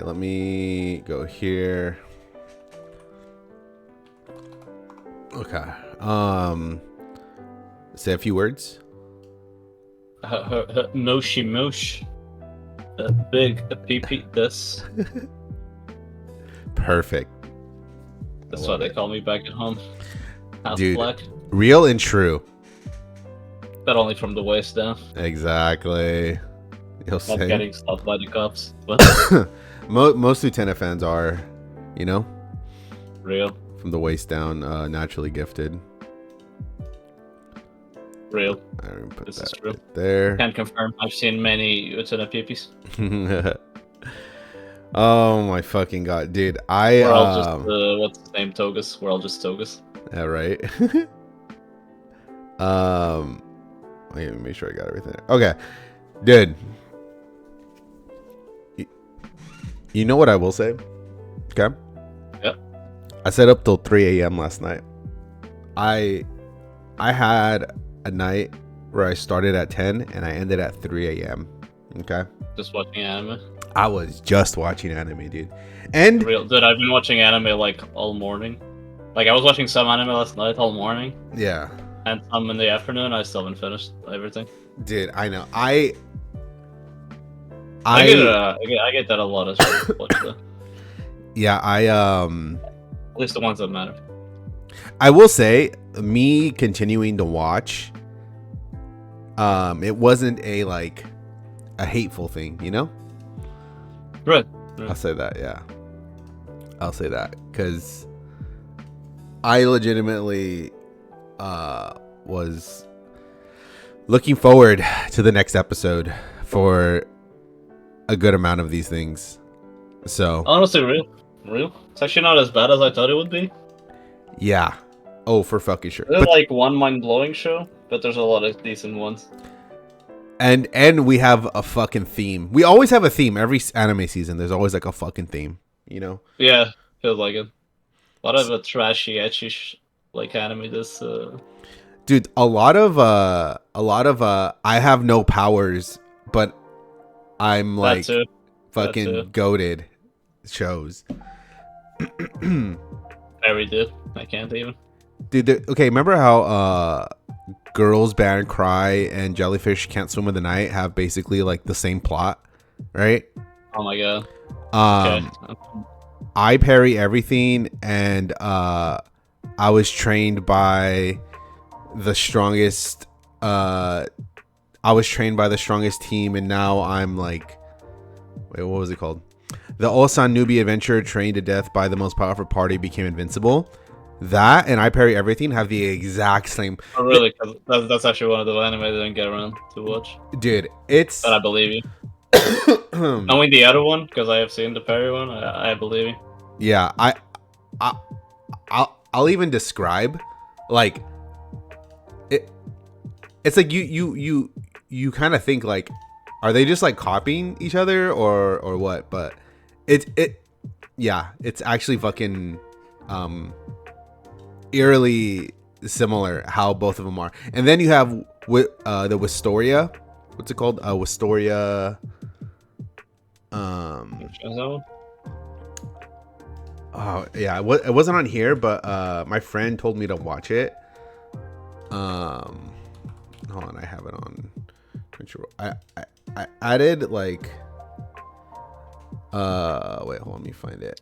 Let me go here. Okay. Say a few words. Moshi Mosh. Big PP this. Perfect. That's what they call me back at home. Half Dude, black. Real and true. But only from the waist down. Exactly. You'll Not say. getting stopped by the cops. But Most Lieutenant fans are, real. from the waist down, naturally gifted. Real. Put This that is true. right there. Can confirm. I've seen many Utena peepees. Oh my fucking god, dude! We're all just what's his name? Togas. We're all just Togas. Yeah, right. Let me make sure I got everything. Okay, dude. You know what I will say? Okay. Yep. I stayed up till 3 a.m. last night. I had a night where I started at 10 and I ended at 3 a.m. Okay. Just watching anime. I was just watching anime, dude. And Real, dude. I've been watching anime like all morning. Like I was watching some anime last night all morning. Yeah. And some in the afternoon. I still haven't finished everything. Dude, I know. I get that a lot as well. Yeah, At least the ones that matter. I will say, me continuing to watch, it wasn't a hateful thing, you know? Right. I'll say that, yeah. I'll say that because I legitimately was looking forward to the next episode for a good amount of these things. So honestly, real. It's actually not as bad as I thought it would be. Yeah. Oh, for fucking sure. There's like one mind-blowing show, but there's a lot of decent ones. And we have a fucking theme. We always have a theme every anime season. There's always like a fucking theme, you know? Yeah, feels like it. A lot of a trashy, etchy like anime. This dude, a lot of I have no powers, but I'm like fucking goated shows. Very good. I can't even. Dude, okay, remember how Girls Band Cry and Jellyfish Can't Swim in the Night have basically like the same plot, right? Oh my god. Okay. I parry everything, and I was trained by the strongest team, and now I'm like, wait, what was it called? The Osan Newbie Adventure, trained to death by the most powerful party, became invincible. That and I parry everything have the exact same. Oh really? Cause that's actually one of the anime I didn't get around to watch. Dude, it's. But I believe you. Only the other one, because I have seen the parry one. I believe you. Yeah, I'll even describe, like, it. It's like you kind of think like, are they just like copying each other or what? But it's actually fucking eerily similar how both of them are. And then you have the Wistoria. What's it called? Wistoria. Oh yeah, it wasn't on here, but my friend told me to watch it. Hold on, I have it on Crunchyroll. I added like wait, hold on, let me find it.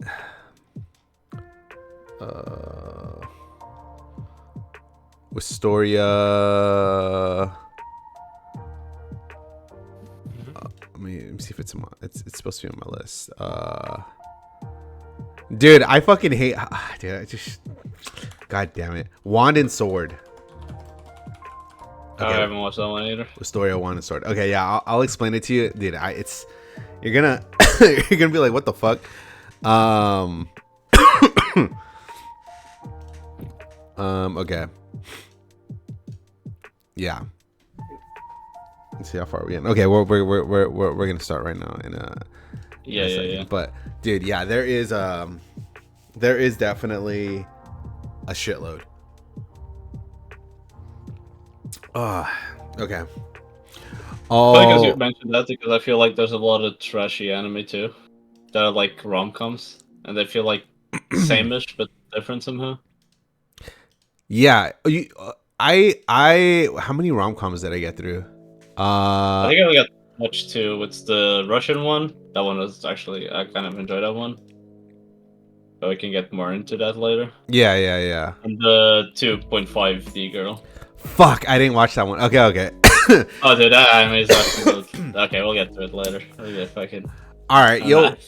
Wistoria. Let me see if it's supposed to be on my list. Dude, I fucking hate. Dude, I just. God damn it, Wand and Sword. Okay. I haven't watched that one either. Wistoria, Wand and Sword. Okay, yeah, I'll explain it to you, dude. You're gonna you're gonna be like, what the fuck? Okay. Yeah. Let's see how far we in. Okay, we're gonna start right now in a yeah. But dude, yeah, there is definitely a shitload. Okay. Oh, because you mentioned that, because I feel like there's a lot of trashy anime too. that are like rom-coms, and they feel like same-ish but different somehow. Yeah, how many rom coms did I get through? I think I only got much too. It's the Russian one. That one was actually I kind of enjoyed that one, but we can get more into that later. Yeah. And the 2.5D girl. Fuck, I didn't watch that one. Okay. Oh, dude, that anime is absolute. Okay, we'll get to it later. We'll get fucking. All right, I'm not.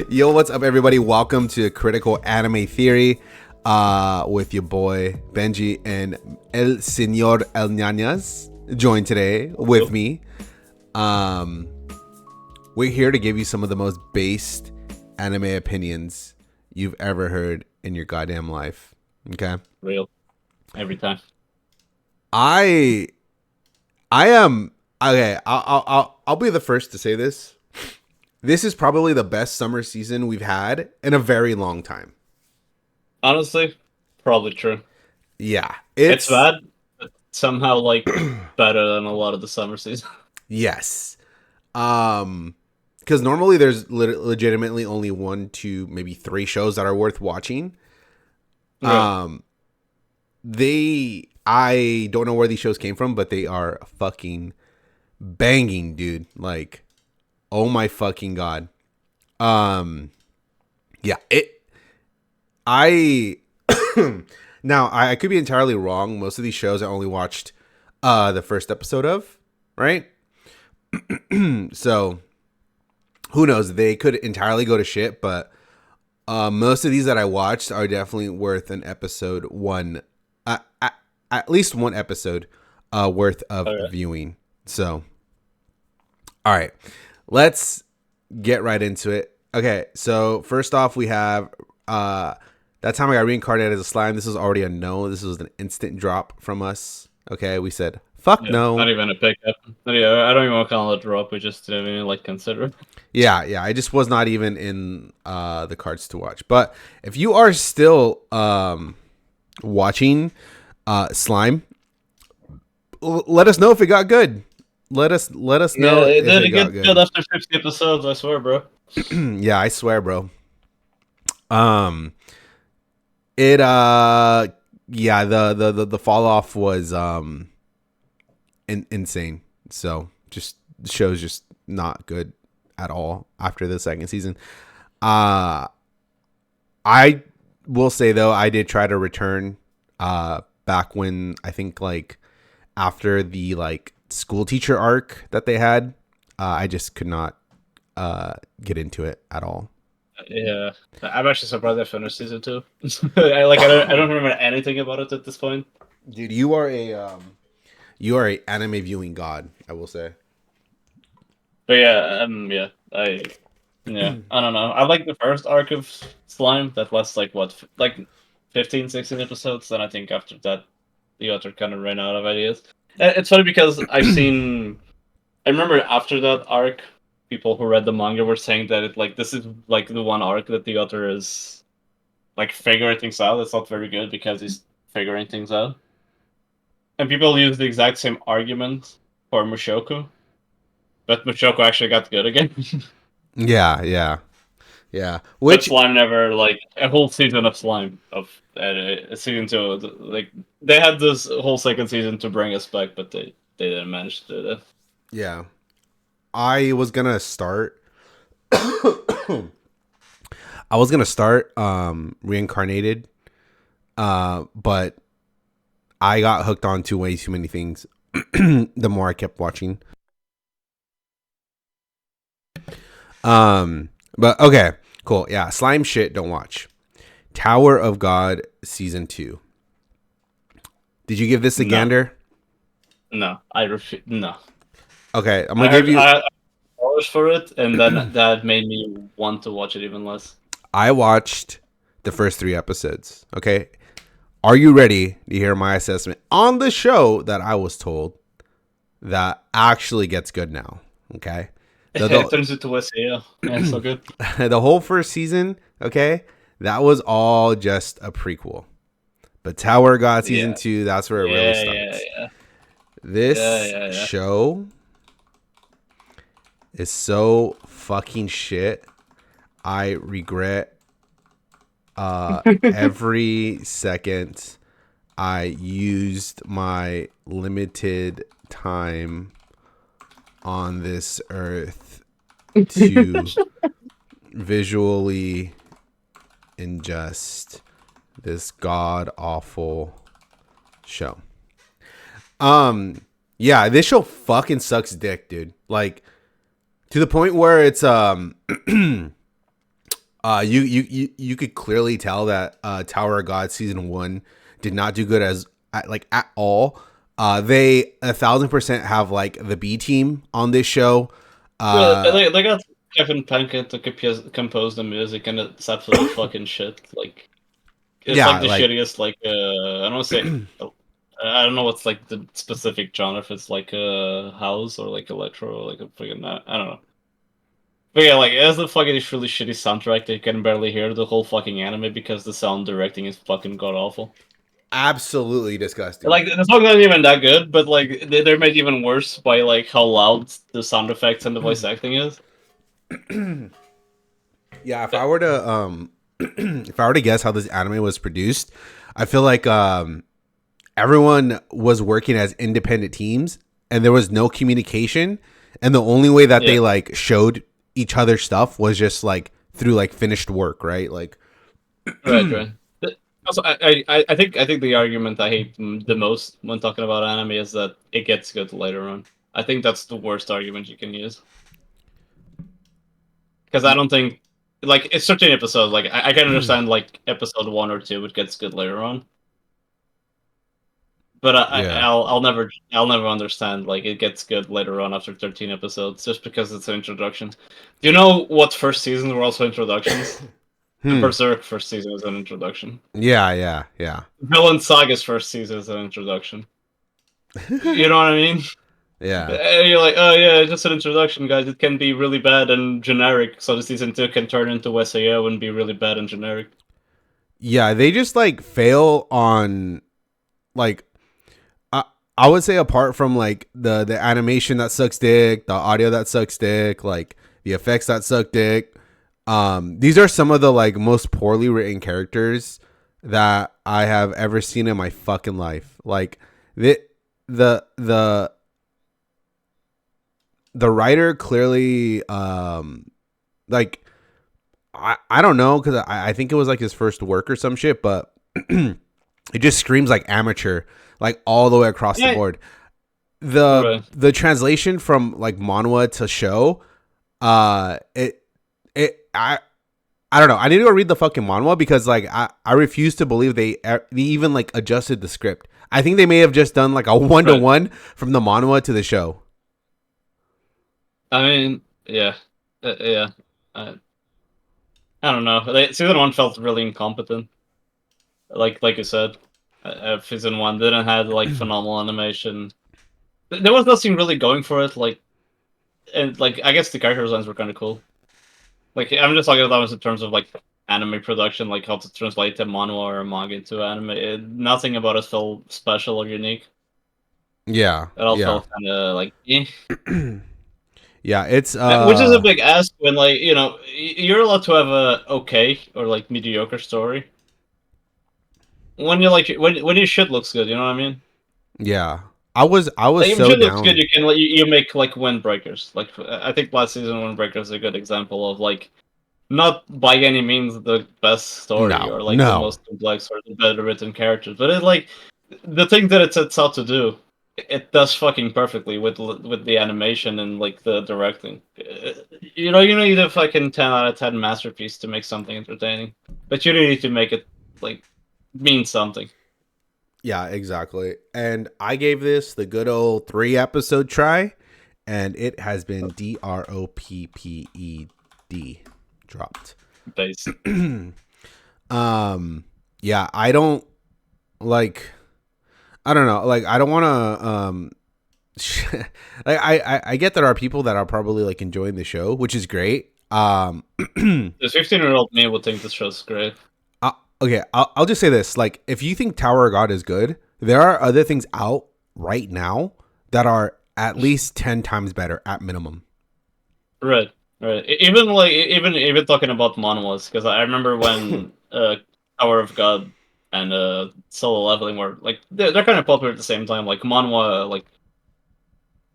yo, what's up, everybody? Welcome to Critical Anime Theory, with your boy Benji and El Señor El Ñañas, joined today with me. We're here to give you some of the most based anime opinions you've ever heard in your goddamn life. Okay, Real. Every time. I am okay. I'll be the first to say this. This is probably the best summer season we've had in a very long time. Honestly, probably true. Yeah, It's bad, but somehow like better than a lot of the summer season. yes. Because normally there's legitimately only 1, 2, maybe 3 shows that are worth watching. Yeah. I don't know where these shows came from, but they are fucking banging, dude. Like, oh my fucking god. Yeah, I now I could be entirely wrong. Most of these shows I only watched the first episode of, right? So who knows? They could entirely go to shit, but most of these that I watched are definitely worth an episode one, at least one episode worth of viewing. So, all right, let's get right into it. Okay, so first off, we have that time I got reincarnated as a slime. This was already a no. This was an instant drop from us. Okay, we said fuck no. Not even a pickup. I don't even want to call it a drop. We just didn't even like consider it. Yeah. I just was not even in the cards to watch. But if you are still watching Slime, let us know if it got good. Let us know if it got good. After 50 episodes, I swear, bro. Yeah, I swear, bro. It yeah, the fall off was insane. So just the show's just not good at all after the second season. I will say though, I did try to return back when I think like after the like school teacher arc that they had. I just could not get into it at all. Yeah, I'm actually surprised I finished season 2. I don't remember anything about it at this point. Dude, you are a anime viewing god, I will say. But yeah, I don't know. I like the first arc of Slime that lasts like 15, 16 episodes. Then I think after that, the author kind of ran out of ideas. It's funny because I remember after that arc, people who read the manga were saying that this is like the one arc that the author is like figuring things out. It's not very good because he's figuring things out. And people use the exact same argument for Mushoku, but Mushoku actually got good again. Yeah. Which Slime never like a whole season of Slime of season 2. Like they had this whole second season to bring us back, but they didn't manage to do that. Yeah, I was gonna start. Reincarnated, but I got hooked on to way too many things. The more I kept watching. But okay, cool. Yeah, slime shit. Don't watch. Tower of God season 2. Did you give this a gander? No, I refuse. No. Okay, I'm gonna give you. I for it, and then that made me want to watch it even less. I watched the first 3 episodes. Okay, are you ready to hear my assessment on the show that I was told that actually gets good now? Okay, it turns into a sale. Yeah, so good. The whole first season, okay, that was all just a prequel. But Tower of God season 2, that's where it really starts. Yeah. This show is so fucking shit I regret every second I used my limited time on this earth to visually ingest this god awful show. Yeah, this show fucking sucks dick, dude. Like, to the point where it's you could clearly tell that Tower of God season 1 did not do good at all. They 1,000% have like the B team on this show. Yeah, they got Kevin Penkin to compose the music, and it's absolute fucking shit. Like, it's Yeah, like the like shittiest. Like, I don't want to say. I don't know what's like the specific genre. If it's like a house or like electro or like a fucking I don't know. But yeah, like it has the fucking really shitty soundtrack that you can barely hear the whole fucking anime because the sound directing is fucking god awful. absolutely disgusting. Like the song's not even that good, but like they're made even worse by like how loud the sound effects and the voice acting is. Yeah, if I were to if I were to guess how this anime was produced, I feel like everyone was working as independent teams and there was no communication, and the only way that Yeah. they like showed each other stuff was just like through like finished work, right? Like Right. Also, I think the argument I hate the most when talking about anime is that it gets good later on. I think that's the worst argument you can use because I don't think like it's certain episodes. Like I can understand like episode 1 or 2 it gets good later on, but yeah. I'll never understand like it gets good later on after 13 episodes just because it's an introduction. Do you know what first seasons were also introductions? The Hmm. Berserk first season was an introduction. Yeah. Villain Saga's first season is an introduction. You know what I mean? Yeah. And you're like, oh yeah, just an introduction, guys. It can be really bad and generic, so the season 2 can turn into SAO and be really bad and generic. Yeah, they just like fail on like I I would say apart from like the animation that sucks dick, the audio that sucks dick, like the effects that suck dick. These are some of the like most poorly written characters that I have ever seen in my fucking life. Like the the the writer clearly like I don't know because I think it was like his first work or some shit, but it just screams like amateur, like all the way across the Yeah, board. right. The translation from like manhwa to show, it it I don't know. I need to go read the fucking manhwa because like I refuse to believe they even like adjusted the script. I think they may have just done like a 1-to-1 from the manhwa to the show. I mean, yeah, yeah. I, I don't know. Season 1 felt really incompetent. Like you said, season 1 didn't have like phenomenal animation. There was nothing really going for it. Like, and like I guess the character designs were kind of cool. Like I'm just talking about in terms of like anime production, like how to translate a manhwa or a manga into anime. Nothing about it felt special or unique. Yeah, It all yeah, felt kind of like, eh. yeah. It's Which is a big ask when like you're allowed to have a okay or like mediocre story when you like when your shit looks good. You know what I mean? yeah. I was Like if so shit looks good, down. you can like you make like windbreakers. Like I think last season Windbreaker is a good example of like not by any means the best story No, or like the no. most complex or the better written characters, but it like the thing that it sets out to do, it does fucking perfectly with the animation and like the directing. You don't need a fucking 10 out of 10 masterpiece to make something entertaining, but you do need to make it like mean something. Yeah, exactly. And I gave this the good old 3 episode try, and it has been dropped. Based. Yeah, I don't like. I don't know. Like, I don't want to. Like, I get there are people that are probably like enjoying the show, which is great. The 15-year-old me would think this show's great. Okay, I'll just say this: like, if you think Tower of God is good, there are other things out right now that are at least 10 times better at minimum. Right. Right. Even talking about manhwas, because I remember when Tower of God and Solo Leveling were like they're kind of popular at the same time. Like manhwa, like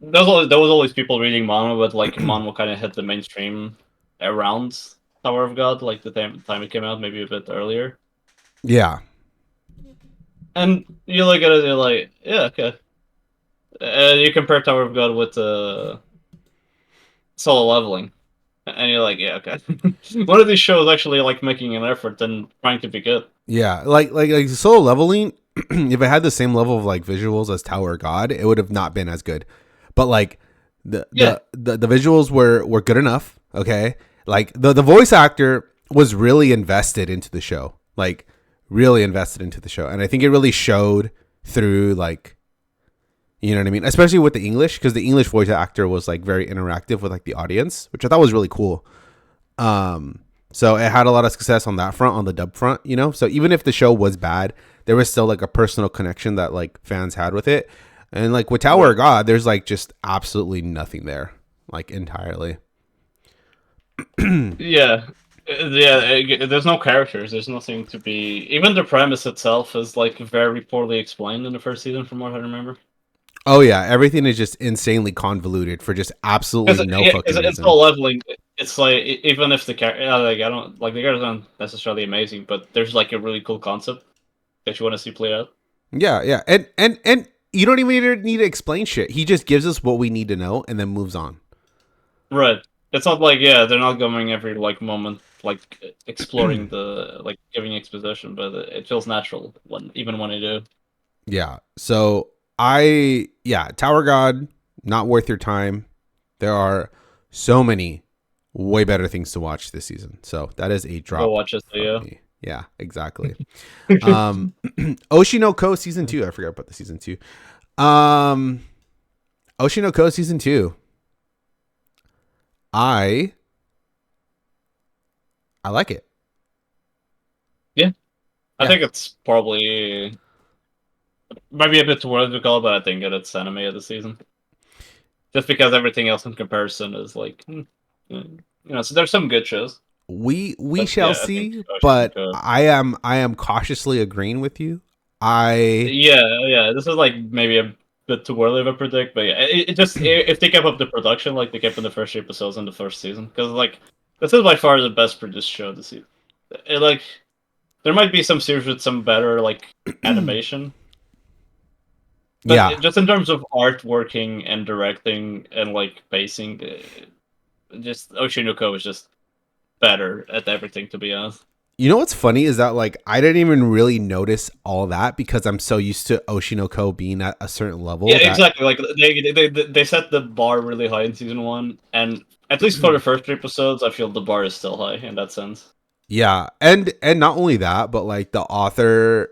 there was always people reading manhwa, but like manhwa kind of hit the mainstream around Tower of God, like the time it came out, maybe a bit earlier. Yeah. And you look at it, you're like, yeah, okay. You compare Tower of God with Solo Leveling, and you're like, yeah, okay. One of these shows actually like making an effort and trying to be good. Yeah. Like Solo Leveling, if it had the same level of like visuals as Tower of God, it would have not been as good. But like Yeah, the visuals were good enough. Okay. Like the voice actor was really invested into the show. Like really invested into the show. And I think it really showed through like, you know what I mean? Especially with the English, because the English voice actor was like very interactive with like the audience, which I thought was really cool. So it had a lot of success on that front, on the dub front, you know? So even if the show was bad, there was still like a personal connection that like fans had with it. And like with Tower of God, there's like just absolutely nothing there, like entirely. yeah, there's no characters. There's nothing to be. Even the premise itself is like very poorly explained in the first season, from what I remember. Oh yeah, everything is just insanely convoluted for just absolutely no fucking Because it's reason. all leveling. It's like even if the character, like I don't like the characters aren't necessarily amazing, but there's like a really cool concept that you want to see play out. Yeah, yeah. And you don't even need to explain shit. He just gives us what we need to know and then moves on. Right. It's not like yeah, they're not going every like moment like exploring the like giving exposition, but it feels natural when even when they do. Yeah. So Tower God, not worth your time. There are so many way better things to watch this season. So that is a Go drop watch this from video. me. Yeah, exactly. Oshinoko season 2. I forgot about the season 2. Um Oshinoko season 2. I I like it. Yeah, I Yeah. think it's probably maybe a bit too early to call, but I think it's anime of the season. Just because everything else in comparison is like, so there's some good shows, We but shall yeah, I think see, but Oshinoko. I am cautiously agreeing with you. I Yeah. This is like maybe a bit too early of a predict, but yeah, if they kept up the production like they kept in the first 3 episodes in the first season, because like this is by far the best produced show this season. Like there might be some series with some better like animation, but yeah. just in terms of art working and directing and like pacing, just Oshinoko is just better at everything. To be honest. You know what's funny is that like I didn't even really notice all that because I'm so used to Oshinoko being at a certain level Yeah, that exactly. Like they set the bar really high in season one, and at least for the first 3 episodes, I feel the bar is still high in that sense. yeah, and not only that, but like the author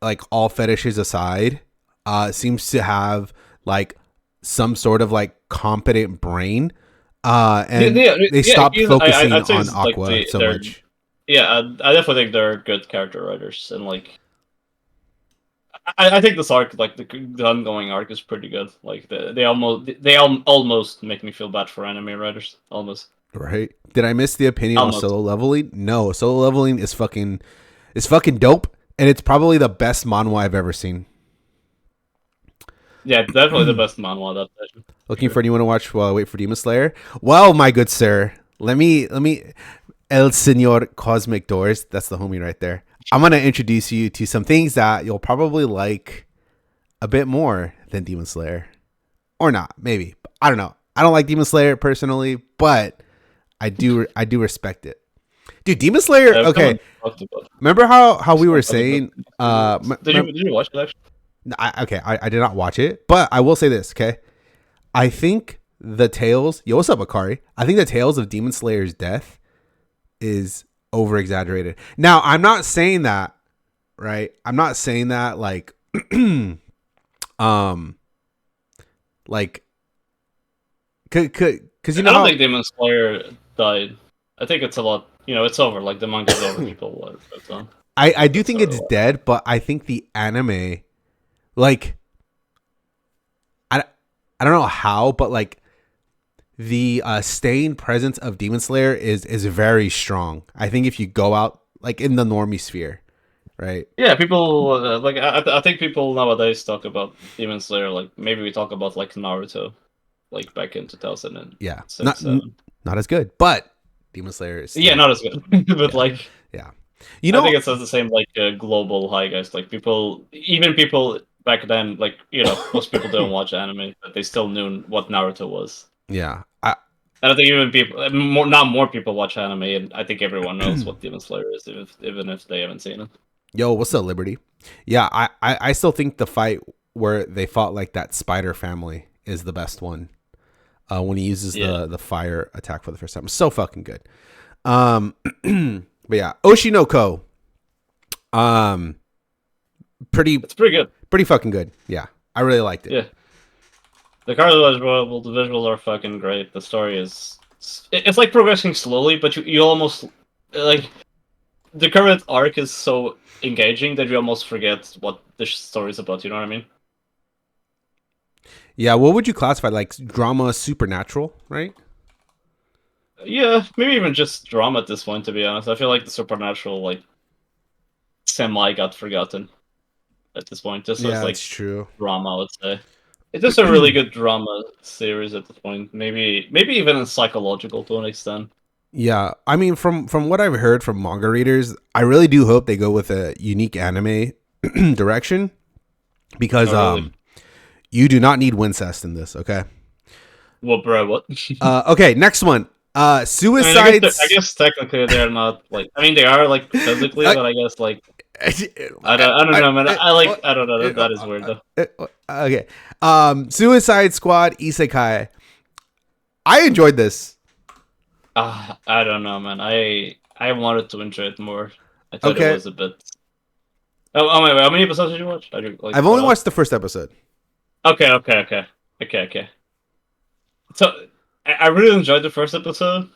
like all fetishes aside, seems to have like some sort of like competent brain. And they stopped focusing I'd say on it's like Aqua so they're much. yeah, I definitely think they're good character writers, and like I think this arc, like the ongoing arc, is pretty good. Like almost make me feel bad for anime writers, almost. Right? Did I miss the opinion on Almost. solo leveling? No, solo leveling is fucking dope, and it's probably the best manhwa I've ever seen. Yeah, definitely the best manhwa adaptation for Looking sure. for anyone to watch while I wait for Demon Slayer? Well, my good sir, let me El Senor Cosmic Doors. That's the homie right there. I'm gonna introduce you to some things that you'll probably like a bit more than Demon Slayer, or not. Maybe I don't know. I don't like Demon Slayer personally, but I do respect it. Dude, Demon Slayer. I've come Okay, and talked about it. remember how I've we were talked about it. saying? Did you watch it actually? I did not watch it, but I will say this. Okay, I think the tales. Yo, what's up, Akari? I think the tales of Demon Slayer's death is over exaggerated. Now, I'm not saying that, right? I'm not saying that um, like, cause you know I don't how think Demon Slayer died. I think it's a lot. It's over. Like the manga's over. People it's on. I do That's think sort of it's what. dead, but I think the anime, like, I, I don't know how, but like the staying presence of Demon Slayer is very strong. I think if you go out like in the normie sphere, right? Yeah, people like I think people nowadays talk about Demon Slayer like maybe we talk about like Naruto, like back in 2006, Yeah, 7. not as good, but Demon Slayer is Yeah, still not as good, but yeah like yeah. You I know, think it's the same like global high guys. Like people, even people back then, like most people don't watch anime, but they still knew what Naruto was. yeah. And I think even people, more people watch anime, and I think everyone knows what Demon Slayer is, even if they haven't seen it. Yo, what's up, Liberty? Yeah, I still think the fight where they fought like that spider family is the best one. When he uses Yeah, the fire attack for the first time, so fucking good. But yeah, Oshinoko, um, pretty it's pretty good. pretty fucking good. Yeah, I really liked it. Yeah, the the visuals are fucking great. The story is it's like progressing slowly, but you almost like the current arc is so engaging that you almost forget what the story is about. You know what I mean? Yeah, what would you classify like drama, supernatural, right? Yeah, maybe even just drama at this point. To be honest, I feel like the supernatural like semi got forgotten at this point. Just as Yeah, like it's true. drama, I would say. It's just a really good drama series at this point. Maybe even a psychological to an extent. Yeah, I mean, from what I've heard from manga readers, I really do hope they go with a unique anime direction because Oh, really? you do not need Wincest in this. Okay. Well, bro, what? Okay, next one. I mean, I Suicides. guess technically they're not like. I mean, they are like physically, but I guess like I don't know, man. I don't know. That is weird though. Okay. Suicide Squad Isekai. I enjoyed this. I don't know, man. I wanted to enjoy it more. I thought it Okay. was a bit. Oh wait, how many episodes did you watch? Did you like I've cut only off? watched the first episode. Okay. So I really enjoyed the first episode,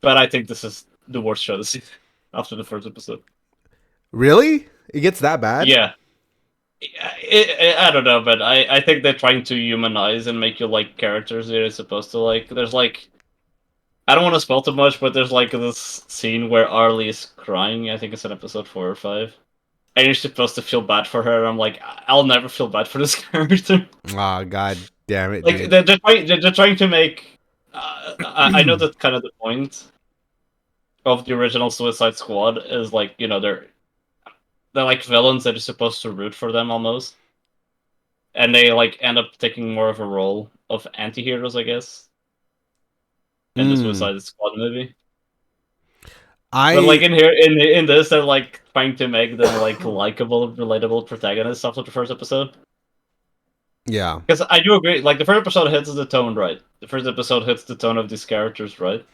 but I think this is the worst show this season after the first episode. Really? It gets that bad? Yeah, I don't know, but I think they're trying to humanize and make you like characters you're supposed to like. There's like I don't want to spoil too much, but there's like this scene where Arlie is crying. I think it's in episode 4 or 5. And you're supposed to feel bad for her. I'm like, I'll never feel bad for this character. Oh, god damn it, Like dude. they're trying to make. I know that kind of the point of the original Suicide Squad is like they're like villains that are supposed to root for them almost, and they like end up taking more of a role of anti-heroes, I guess, in the Mm. Suicide Squad movie. But like I in here, in this, they're like trying to make them like likable, relatable protagonists after the first episode. yeah. Because I do agree, like the first episode hits the tone right. The first episode hits the tone of these characters right.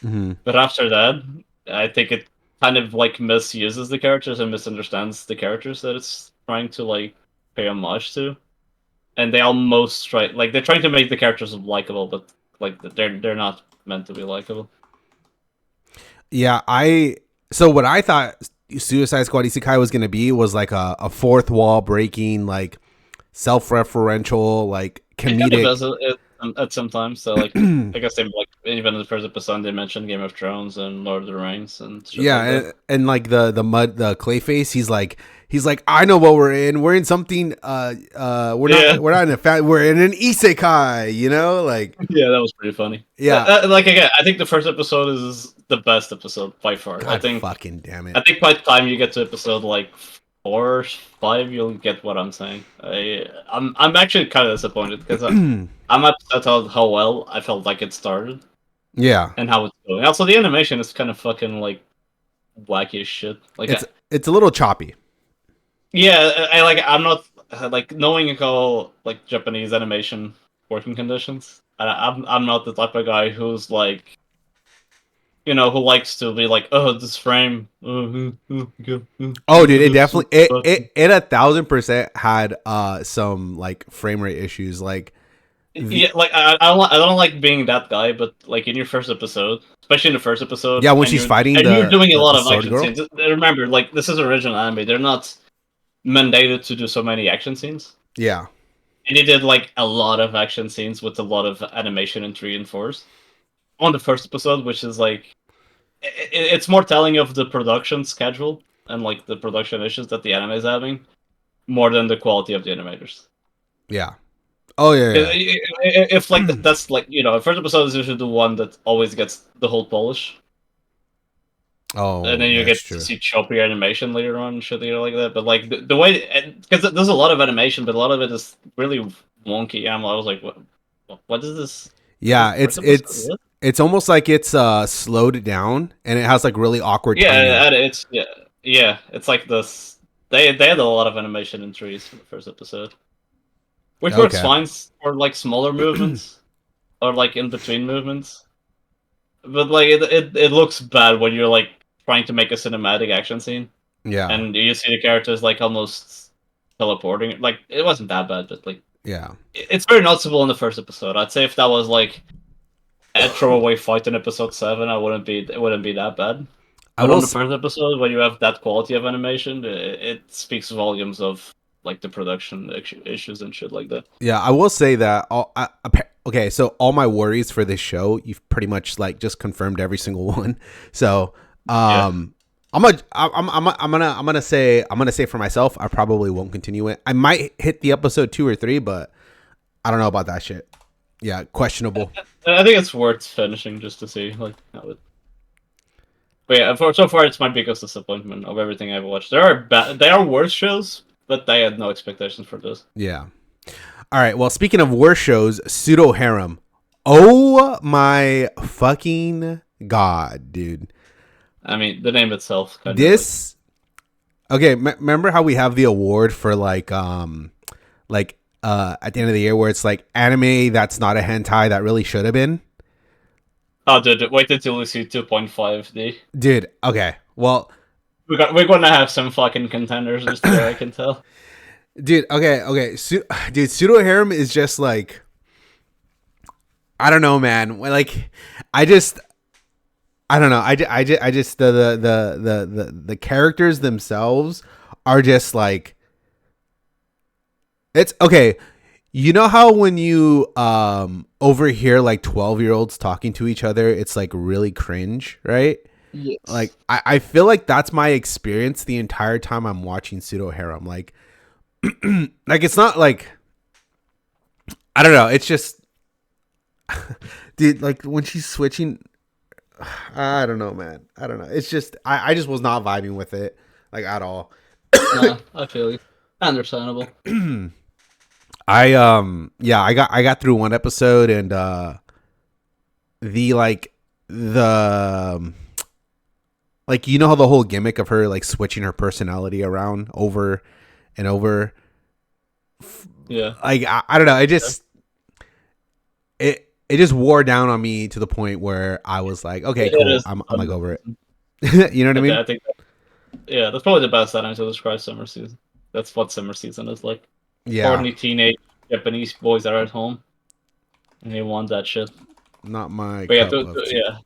Hmm. But after that, I think it kind of like misuses the characters and misunderstands the characters that it's trying to like pay homage to. And they almost try like they're trying to make the characters likable, but like they're not meant to be likable. Yeah, so what I thought Suicide Squad Isekai was gonna be was like a fourth wall breaking, like self-referential, like It kind of comedic. does it at some times. So like I guess they like even in the first episode they mentioned Game of Thrones and Lord of the Rings and shit Yeah, like that. and like the Clayface, he's like I know what we're in. We're in something. We're Yeah. not in we're in an isekai. You know, like Yeah, that was pretty funny. yeah. Like again, I think the first episode is the best episode by far. God fucking damn it. I think by the time you get to episode like 4 or 5, you'll get what I'm saying. I'm actually kind of disappointed because I'm upset how well I felt like it started Yeah, and how it's going. Also, the animation is kind of fucking like wacky as shit. Like, it's a little choppy. yeah, I like I'm not like knowing how like Japanese animation working conditions. I'm not the type of guy who's like who likes to be like, oh, this frame. Oh, dude, it definitely it 1,000% had some like frame rate issues. Like Yeah, like I don't like being that guy, but like in your first episode, especially in the first episode, yeah, when she's fighting you're doing a lot the of sword action girl. scenes. Remember, like this is original anime; they're not mandated to do so many action scenes. Yeah, and he did like a lot of action scenes with a lot of animation in 3 and 4s on the first episode, which is like it's more telling of the production schedule and like the production issues that the anime is having more than the quality of the animators. Yeah. Oh yeah. If like that's like first episode is usually the one that always gets the whole polish, and Oh, then you that's get to true. see choppy animation later on and shit like that. But like the way, because there's a lot of animation, but a lot of it is really wonky. And I was like, what is this? Is this Yeah, the it's first episode? it's What? it's almost like it's slowed down and it has like really awkward timing. Yeah, it's yeah. It's like this. They had a lot of animation in trees for the first episode, which works Okay. fine for like smaller movements or like in between movements. But like it looks bad when you're like trying to make a cinematic action scene Yeah. and you see the characters like almost teleporting. Like it wasn't that bad, but like Yeah. it's very noticeable in the first episode. I'd say if that was like a throwaway fight in episode 7, it wouldn't be that bad. I But will on the first episode, when you have that quality of animation, it speaks volumes of like the production issues and shit like that. yeah, I will say that okay, so all my worries for this show, you've pretty much like just confirmed every single one. So, Yeah. I'm gonna say for myself, I probably won't continue it. I might hit the episode 2 or 3, but I don't know about that shit. Yeah, questionable. I think it's worth finishing just to see like how it. But yeah, so far it's my biggest disappointment of everything I've watched. There are worse shows, but I had no expectations for this. Yeah. All right. Well, speaking of worse shows, Pseudo Harem. Oh my fucking god, dude. I mean, the name itself kind of like. This okay. Remember how we have the award for at the end of the year where it's like anime that's not a hentai that really should have been. Oh, dude, wait until you see 2.5D. Dude. Okay. Well, We're gonna have some fucking contenders this year, I can tell. dude. Okay. Dude, Pseudo Harem is just like I don't know, man. Like I just I don't know. I just the characters themselves are just like it's okay. You know how when you overhear like 12-year-olds talking to each other, it's like really cringe, right? Like Yes. I feel like that's my experience the entire time I'm watching Pseudo Harem. Like like it's not like I don't know. It's just dude, like when she's switching I don't know, man. I don't know. It's just I just was not vibing with it like at all. Nah, I feel you. Understandable. I got through one episode and the like the like you know how the whole gimmick of her like switching her personality around over and over Yeah. like I don't know, it just wore down on me to the point where I was like, okay, It cool. is. I'm like over it. You know what I Okay, mean? I think. Yeah, that's probably the best anime to describe summer season. That's what summer season is like. Yeah. Horny teenage Japanese boys are at home, and they want that shit. Not my But yeah, cup of tea. yeah.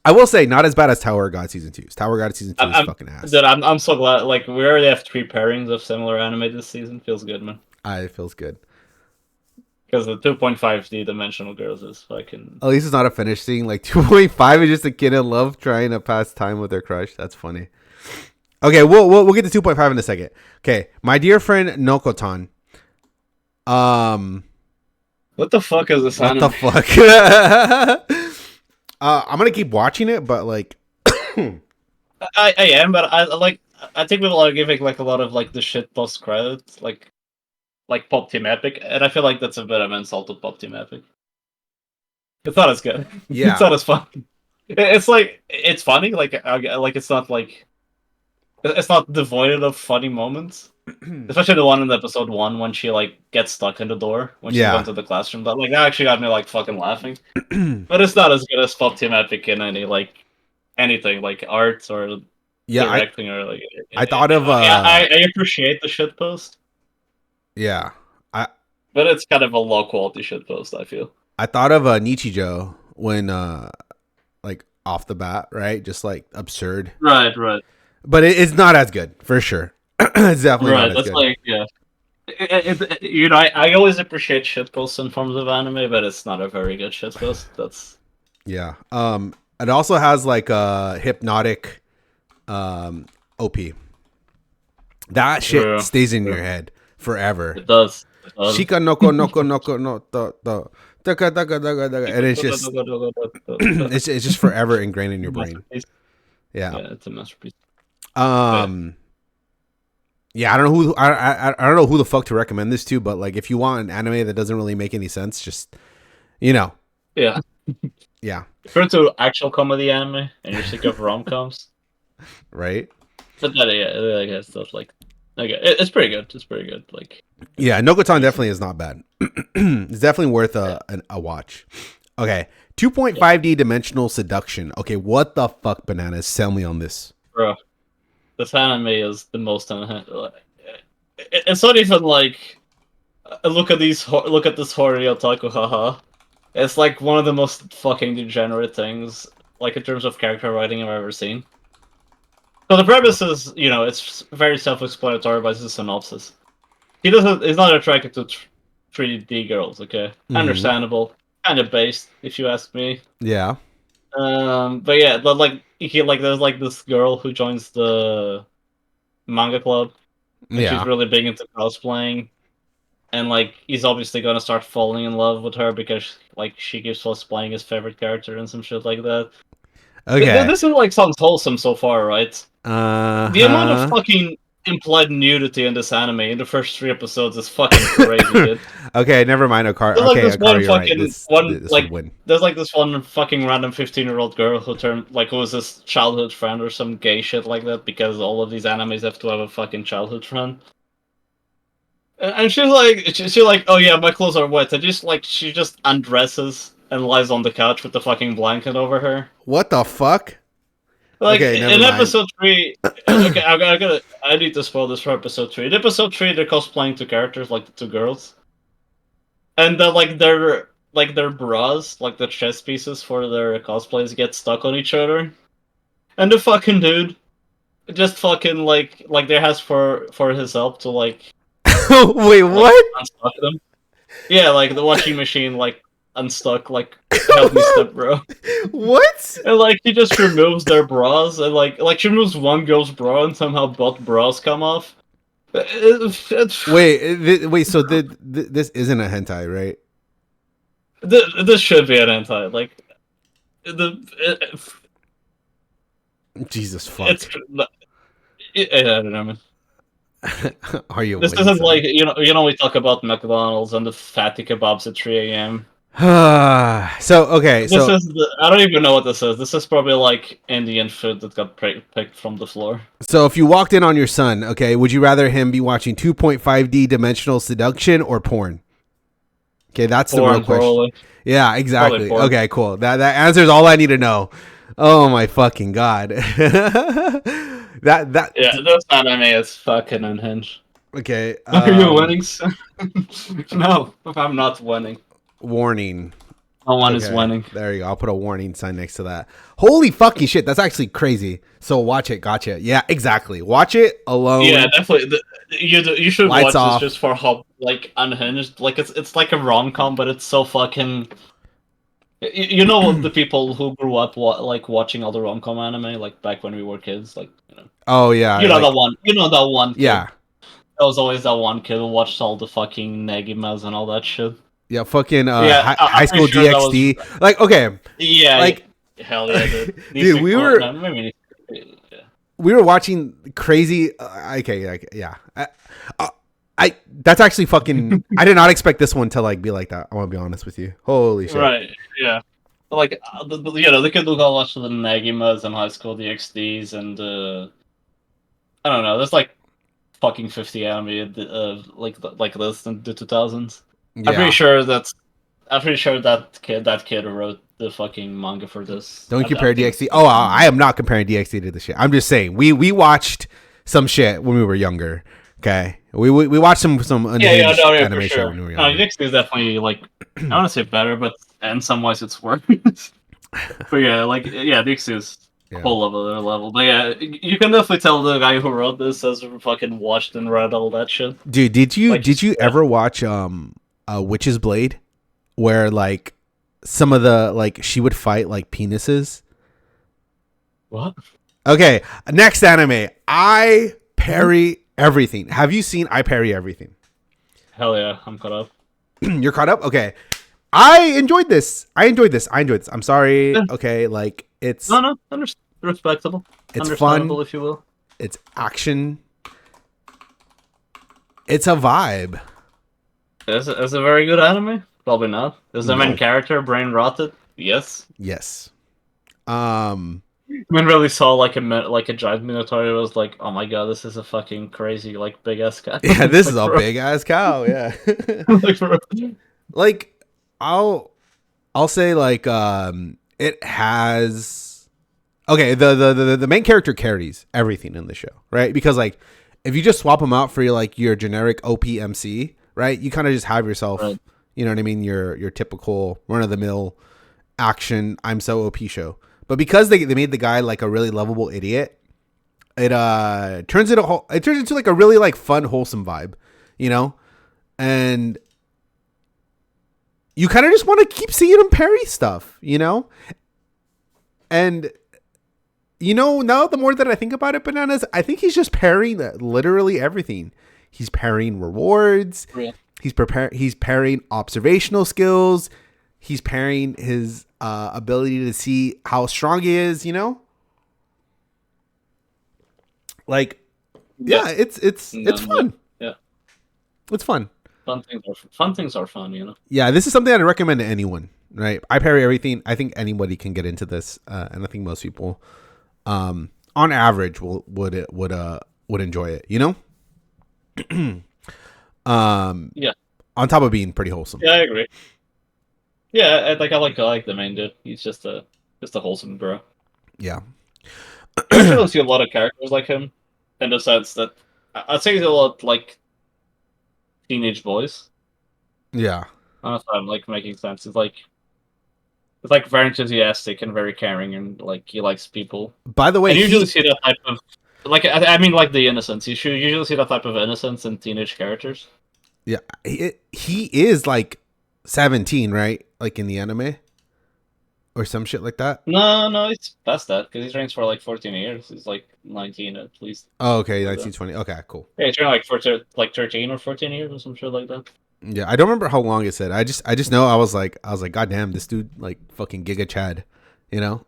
I will say not as bad as Tower of God season 2. Tower of God season 2 is fucking ass. Dude, I'm so glad. Like we already have 3 pairings of similar anime this season. Feels good, man. It feels good. Because the 2.5D Dimensional Girls is fucking. At least it's not a finished scene. Like 2.5 is just a kid in love trying to pass time with their crush. That's funny. Okay, we'll get to 2.5 in a second. Okay, my dear friend Nokotan. What the fuck is this What anime? the fuck? I'm gonna keep watching it, but like, I am, but I think people are giving like a lot of like the shit post credits, like Pop Team Epic, and I feel like that's a bit of an insult to Pop Team Epic. It's not as good. yeah, It's not as fun. It's like it's funny, like it's not like it's not devoid of funny moments. Especially the one in episode 1 when she like gets stuck in the door when she's yeah, going to the classroom. That like that actually got me like fucking laughing. But it's not as good as Pop Team Epic in anything like art or yeah. directing or like. I thought of I appreciate the shit post, yeah. but it's kind of a low quality shit post. I feel. I thought of Nichijou when like off the bat, right? Just like absurd, Right. but it's not as good for sure. It's definitely not Right. as That's good. like yeah. I always appreciate shitposts in forms of anime, but it's not a very good shitpost. That's Yeah. It also has like a hypnotic OP. That shit true. stays in True. your head forever. It does. It does. Shika noko noko noko no to taka taka taka taka, and it's just forever ingrained in your brain. Masterpiece. Yeah. Yeah, it's a masterpiece. Um. Yeah, I don't know who I don't know who the fuck to recommend this to, but like if you want an anime that doesn't really make any sense, just you know, Yeah. yeah, If you're into actual comedy anime and you're sick of rom-coms, right. but that, yeah, I guess stuff like, okay, it's pretty good. It's pretty good. Like, Yeah, Nokotan definitely is not bad. It's definitely worth a watch. Okay, 2.5D dimensional seduction. Okay, what the fuck, bananas? Sell me on this. bro, this anime is the most it's not even like look at look at this horny otaku, haha. It's like one of the most fucking degenerate things, like in terms of character writing I've ever seen. So the premise is, it's very self-explanatory by the synopsis. He's not attracted to 3D girls, okay? Mhm. Understandable. Kind of based, if you ask me. Yeah. But yeah, there's like this girl who joins the manga club, and she's Yeah. really big into cosplaying, and like he's obviously gonna start falling in love with her because like she keeps cosplaying his favorite character and some shit like that. Okay. This is like sounds wholesome so far, right? The amount of Uh-huh. fucking implied nudity in this anime in the first 3 episodes is fucking crazy, dude. Okay, never mind, Akari. There's like Okay, this one Akari, you're right. fucking one This would like win. there's like this one fucking random 15-year-old girl who was his childhood friend or some gay shit like that because all of these animes have to have a fucking childhood friend. And she's like, oh yeah, my clothes are wet. And just like she just undresses and lies on the couch with the fucking blanket over her. What the fuck? Like Okay, never in mind. episode 3, okay, I need to spoil this for episode 3. In episode 3, they're cosplaying two characters, like the two girls, and their bras, like the chest pieces for their cosplays, get stuck on each other, and the fucking dude just fucking like there has for his help to Wait, like what? unstuck them. Yeah, like the washing machine like unstuck, like help me step bro. What? And like he just removes their bras and like she removes one girl's bra and somehow both bras come off. Wait. So this isn't a hentai, right? This should be an anti like the Jesus it's fuck. I don't know, man. Are you This winning, isn't son? like we talk about McDonald's and the fatty kebabs at 3 a.m. So okay, This so is I don't even know what this is. This is probably like Indian food that got picked from the floor. so if you walked in on your son, okay, would you rather him be watching 2.5D dimensional seduction or porn? Okay, that's the real Porn, question. probably. Yeah, Probably exactly. porn. Okay, cool. That answers all I need to know. Oh my fucking god. that Yeah, this anime is fucking unhinged. okay. Are you winning? No, I'm not winning. Warning. No one is Okay, winning. there you go. I'll put a warning sign next to that. Holy fucking shit, that's actually crazy. So watch it. Gotcha. Yeah, exactly. Watch it alone. Yeah, definitely. You should Lights watch this off. just for how like unhinged. Like it's like a rom com, but it's so fucking. You know the people who grew up like watching all the rom com anime like back when we were kids, like Oh yeah, you know like that one. You know that one kid. yeah, There was always that one kid who watched all the fucking Negimas and all that shit. yeah. Fucking Yeah, high I'm pretty school sure that was. DxD. Like okay, Yeah, like hell yeah, dude. dude, we Well, were no, maybe. Yeah. we were watching crazy. Okay, like yeah. I that's actually fucking. I did not expect this one to like be like that. I want to be honest with you. Holy shit. Right. Yeah. Like the kid who got lost to the Nagimas and High School DxDs and I don't know. There's like fucking 50 anime like this in the 2000s. I'm pretty Yeah. sure that's. I'm pretty sure that kid who wrote the fucking manga for this. Don't I compare think. DxD. Oh, I am not comparing DxD to the shit. I'm just saying we watched some shit when we were younger. Okay, we watched some Yeah, unhinged no, yeah, for animation sure. when we were No, younger. DxD is definitely like I want to say better, but in some ways it's worse. But yeah, like yeah, DxD is. Yeah. whole other level. But yeah, you can definitely tell the guy who wrote this has fucking watched and read all that shit. Dude, did you Like, did you ever watch Witch's Blade, where like some of the like she would fight like penises? what? Okay, next anime. I parry everything. Have you seen I parry everything? Hell yeah, I'm caught up. You're caught up? Okay. I enjoyed this. I'm sorry. Yeah. Okay, like it's No, respectable. it's Understandable, fun. if you will. It's action. It's a vibe. Is it a very good anime? Probably not. Is the main No. character brain rotted? Yes. Yes. I mean, really saw like a giant minotaur. It was like, oh my god, this is a fucking crazy like big ass guy. Yeah, this Like, is a big ass cow. Yeah. like, for Like I'll say like it has okay, the main character carries everything in the show, right? Because like if you just swap them out for your generic OPMC, right? You kind of just have yourself, Right. you know what I mean, your typical run of the mill action I'm so OP show. But because they made the guy like a really lovable idiot, it turns into like a really like fun wholesome vibe, you know? And you kind of just want to keep seeing him parry stuff, you know? And now the more that I think about it, Bananas, I think he's just parrying literally everything. He's parrying rewards. Yeah. He's parrying observational skills. He's parrying his ability to see how strong he is, you know? Like, yeah, it's fun. Yeah. It's fun. Fun things are fun, you know. Yeah, this is something I'd recommend to anyone, right? I parry everything. I think anybody can get into this, and I think most people, on average, would enjoy it. You know. Yeah. On top of being pretty wholesome. Yeah, I agree. Yeah, I like the main dude. He's just a wholesome bro. Yeah. You actually don't see a lot of characters like him, in the sense that I'd say he's a lot like teenage boys. Yeah. I don't know if I'm like making sense. It's like very enthusiastic and very caring, and like he likes people. By the way, And you usually see that type of like I mean like the innocence. You should usually see that type of innocence in teenage characters. yeah, he is like 17, right? Like in the anime, or some shit like that. No, it's past that because he's trained for like 14 years. He's like 19 at least. Oh, okay, 1920. Okay, cool. Yeah, he's trained like for like 13 or 14 years or some shit like that. Yeah, I don't remember how long it said. I just know I was like, God damn, this dude like fucking Giga Chad, you know?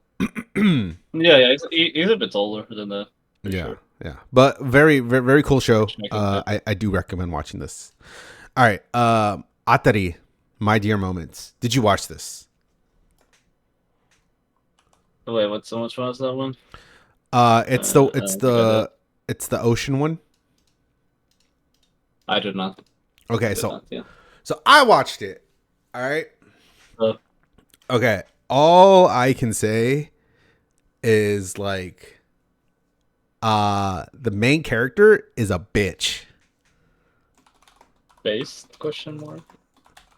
Yeah, he's a bit older than that. Yeah, Sure. yeah. But very, very, very cool show. Which makes it I do recommend watching this. All right, Atari, My Dear Moments. Did you watch this? Wait, what? So much fun is that one? It's the ocean one. I did not. Okay, Yeah. so I watched it. All right. Uh, Okay. All I can say is like the main character is a bitch. based question mark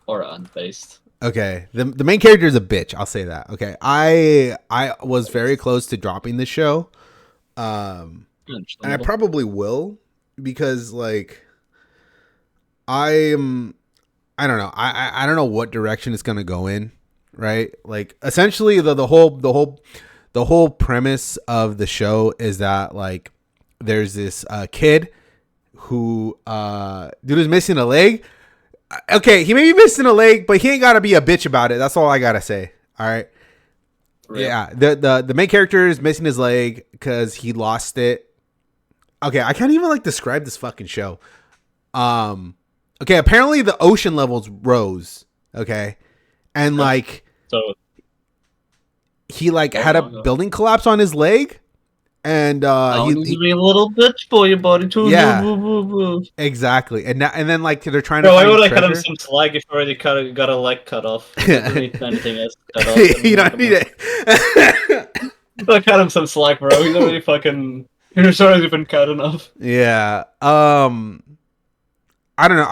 or unbased? Okay. The main character is a bitch, I'll say that. Okay. I was very close to dropping the show. And I probably will because like I don't know. I don't know what direction it's gonna go in, right? Like essentially the whole premise of the show is that like there's this kid who dude is missing a leg. Okay, he may be missing a leg, but he ain't gotta be a bitch about it. That's all I gotta say. All right. Really? Yeah, the main character is missing his leg because he lost it. Okay, I can't even like describe this fucking show. Okay, apparently the ocean levels rose. Okay, and like so he like had a building collapse on his leg, and he needs to be a little bitch for your body too. Yeah, exactly. And then like they're trying to. Why would I cut him some slack if I already got a leg cut off? You don't need anything else cut off. You don't need it. I cut him some slack, bro. He's already fucking. He's already been cut enough. Yeah. I don't know.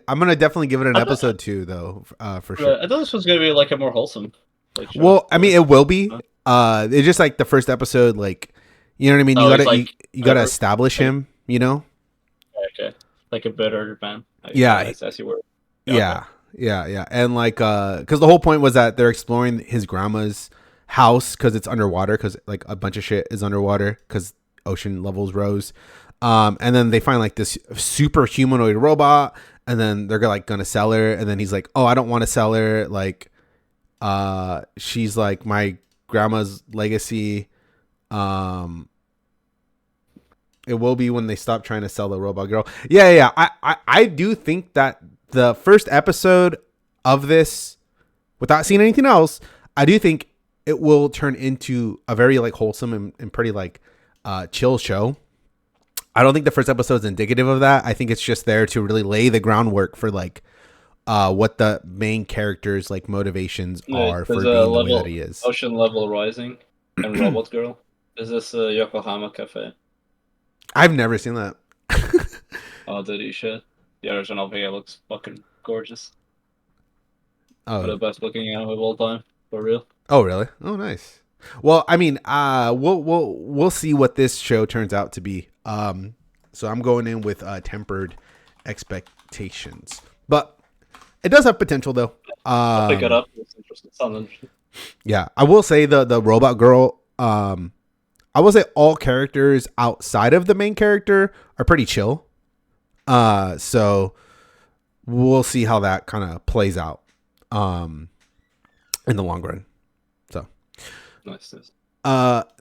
I'm gonna definitely give it an episode 2 though, for sure. I thought this was gonna be like a more wholesome. Like, show. Well, I mean, it will be. It's just like the first episode, like, you know what I mean. Oh, he's like You gotta better, establish like him. You know. okay, like a better man. Yeah. As you were. Yeah, okay. Yeah. Yeah. Yeah. And like, because the whole point was that they're exploring his grandma's house because it's underwater, because like a bunch of shit is underwater because ocean levels rose. And then they find like this super humanoid robot, and then they're gonna sell her, and then he's like, "Oh, I don't want to sell her. Like, she's like my grandma's legacy. Um, it will be when they stop trying to sell the robot girl." Yeah. I do think that the first episode of this, without seeing anything else, I do think it will turn into a very like wholesome and pretty like chill show. I don't think the first episode is indicative of that. I think it's just there to really lay the groundwork for like what the main character's like motivations are for There's being a the way level, that he is. ocean level rising, and Robot Girl. Is this a Yokohama cafe? I've never seen that. Oh, did you shit? The original video looks fucking gorgeous. Oh, The best looking anime of all time, for real. oh, really? Oh, nice. Well, I mean, we'll see what this show turns out to be. So I'm going in with tempered expectations, but it does have potential though. I'll pick it up. It's interesting. Sounds interesting. Yeah, I will say the robot girl. I will say all characters outside of the main character are pretty chill. So we'll see how that kind of plays out. In the long run. So Nice.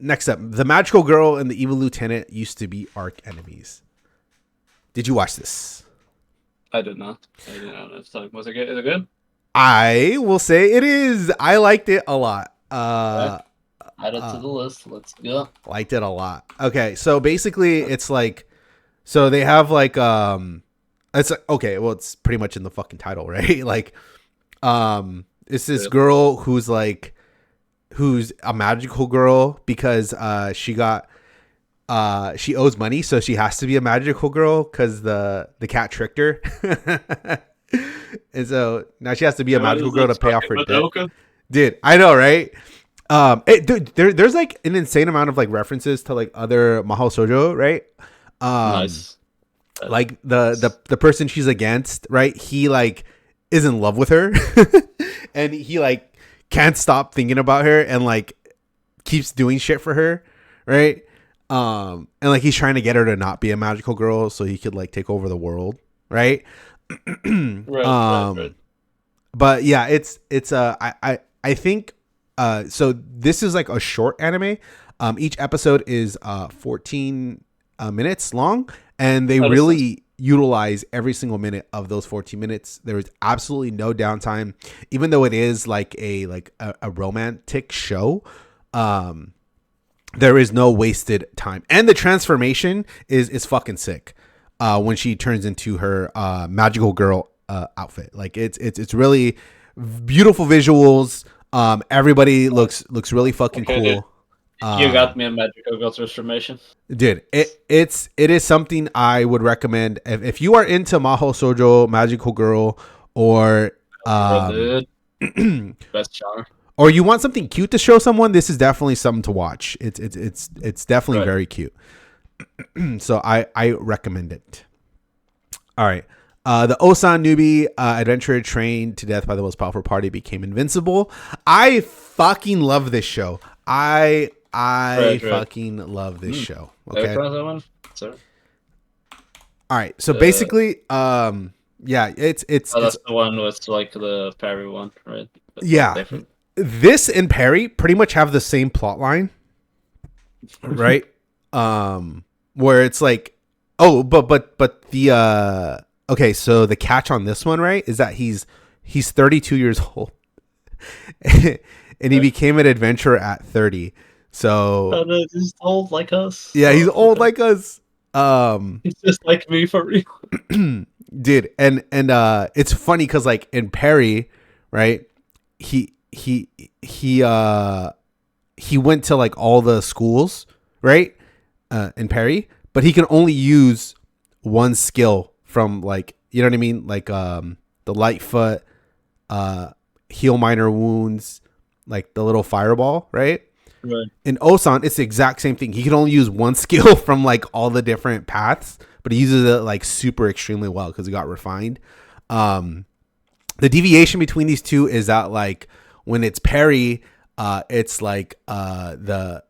next up, the magical girl and the evil lieutenant used to be arch enemies. Did you watch this? I did not. I did not have time. Was it good? Is it good? I will say it is. I liked it a lot. Add it to the list. Let's go. Liked it a lot. Okay, so basically it's like, so they have like it's like, okay, well it's pretty much in the fucking title, right? Like it's this girl who's a magical girl because she owes money, so she has to be a magical girl because the cat tricked her. And so now she has to be a magical girl to pay off her debt. Dude, I know, right? There's like an insane amount of like references to like other Mahou Shoujo, right? Nice. Like the person she's against, right? He like is in love with her, and he like can't stop thinking about her, and like keeps doing shit for her, right? And like he's trying to get her to not be a magical girl so he could like take over the world, right? Right. But yeah, I think so this is like a short anime. Each episode is 14 minutes long, and they really utilize every single minute of those 14 minutes. There is absolutely no downtime, even though it is like a romantic show. There is no wasted time, and the transformation is fucking sick. When she turns into her magical girl outfit, like it's really beautiful visuals. Everybody looks really fucking cool. Dude. You got me a magical girl transformation, dude. It is something I would recommend if you are into Mahou Shoujo, magical girl, or best genre, or you want something cute to show someone. This is definitely something to watch. It's definitely very cute. So I recommend it. All right. The Osan newbie adventurer trained to death by the most powerful party became invincible. I fucking love this show. I fucking love this show. Okay. Sorry. All right. So basically, yeah, it's the one with like the Perry one, right? But yeah. This and Perry pretty much have the same plot line, right? Where it's like, oh, but the okay, so the catch on this one, right, is that he's 32 years old, and he became an adventurer at 30. So he's old like us. Yeah, he's old like us. He's just like me for real, dude. And it's funny because like in Perry, right, he went to like all the schools, right, in Perry, but he can only use one skill from like, you know what I mean, like the Lightfoot, heal minor wounds, like the little fireball, right? Right. In Osan, it's the exact same thing. He can only use one skill from like all the different paths, but he uses it like super extremely well because he got refined. Um, the deviation between these two is that like when it's parry, it's like the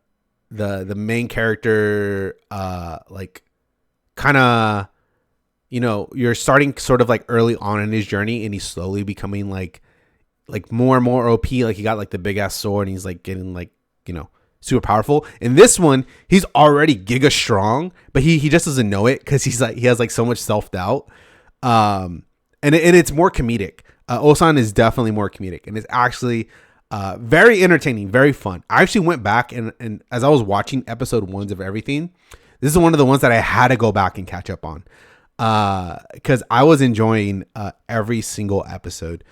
main character like kind of, you know, you're starting sort of like early on in his journey and he's slowly becoming like more and more OP. Like he got like the big ass sword and he's like getting like, you know, super powerful. In this one, he's already giga strong, but he just doesn't know it because he's like he has like so much self doubt. And it's more comedic. Osan is definitely more comedic and it's actually very entertaining, very fun. I actually went back and as I was watching episode 1s of everything, this is one of the ones that I had to go back and catch up on because I was enjoying every single episode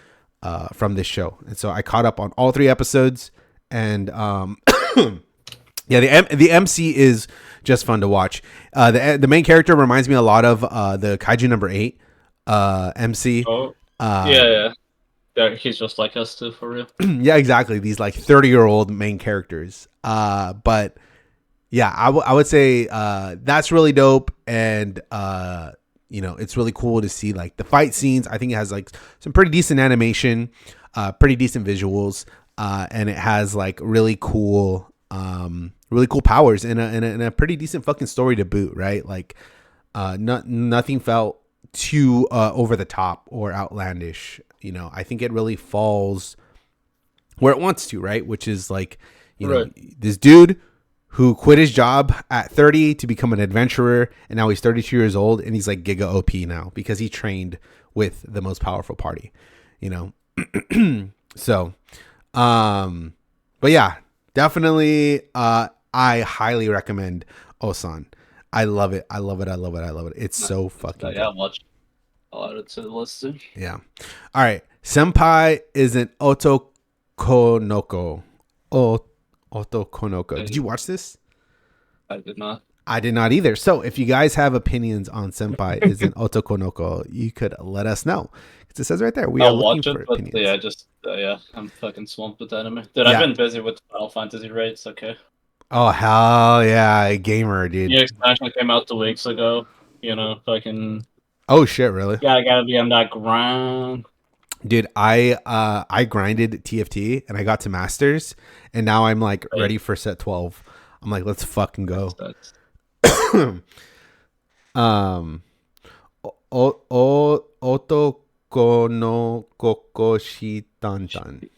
from this show. And so I caught up on all 3 episodes and yeah, the MC is just fun to watch. The main character reminds me a lot of the Kaiju number 8 MC. Oh, yeah. He's just like us too, for real. Yeah, exactly. These like 30-year-old main characters. But yeah, I would say that's really dope. And, you know, it's really cool to see like the fight scenes. I think it has like some pretty decent animation, pretty decent visuals. And it has like really cool powers and a pretty decent fucking story to boot, right? Like, nothing felt too over the top or outlandish. You know, I think it really falls where it wants to, right? Which is like, you know, this dude who quit his job at 30 to become an adventurer, and now he's 32 years old, and he's like giga OP now because he trained with the most powerful party, you know. So, but yeah, definitely, I highly recommend Osan. I love it. I love it. I love it. I love it. It's so fucking Yeah, I'll add it to the list too. Yeah. All right. Senpai is an otokonoko. Otokonoko. Did you watch this? I did not. I did not either. So if you guys have opinions on Senpai is an otokonoko, you could let us know. It says right there. We are looking for opinions. Yeah, just I'm fucking swamped with anime. Dude, I've been busy with Final Fantasy raids. Okay. Oh hell yeah, gamer dude. The expansion came out 2 weeks ago. You know, fucking. Oh shit, really? Yeah, I gotta be on that grind. Dude, I grinded TFT and I got to masters and now I'm like ready for set 12. I'm like, let's fucking go. Otoko no kokoshi tantan.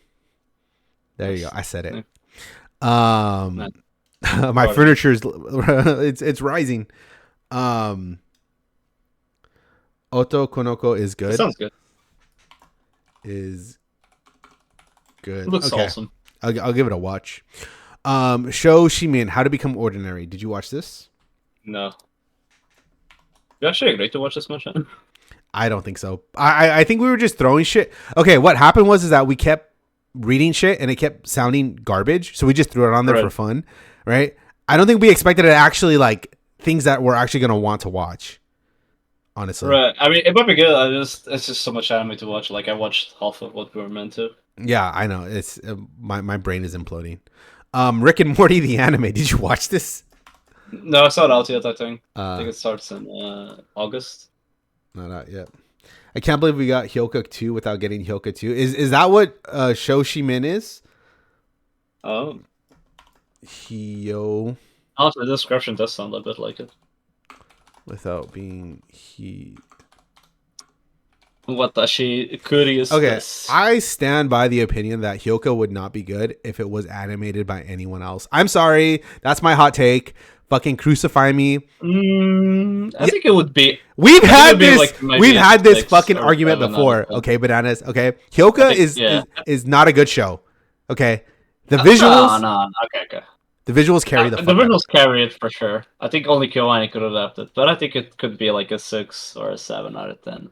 There you go. I said it. My furniture is it's rising. Otokonoko is good. That sounds good. Is good. It looks awesome. I'll give it a watch. Show Shimin, How to Become Ordinary. Did you watch this? No. You actually agreed to watch this much? Huh? I don't think so. I think we were just throwing shit. Okay, what happened was that we kept reading shit and it kept sounding garbage, so we just threw it on there for fun, right? I don't think we expected it actually like things that we're actually gonna want to watch. Honestly, right. I mean, it might be good. It's just so much anime to watch. Like I watched half of what we were meant to. Yeah, I know. It's my brain is imploding. Rick and Morty the anime. Did you watch this? No, it's not out yet. I think it starts in August. Not out yet. I can't believe we got Hyoka 2 without getting Hyoka 2. Is that what Show Shimin is? Oh. Hyo. Also, the description does sound a bit like it. Without being he. Watashi curious. Okay, I stand by the opinion that Hyoka would not be good if it was animated by anyone else. I'm sorry, that's my hot take. Fucking crucify me. I think it would be. We've had this fucking argument before. Okay, bananas. Okay, Hyoka is not a good show. Okay, the visuals. No. Okay. The visuals carry the visuals carry it for sure. I think only Kyoani could adapt it, but I think it could be like a 6 or a 7 out of 10.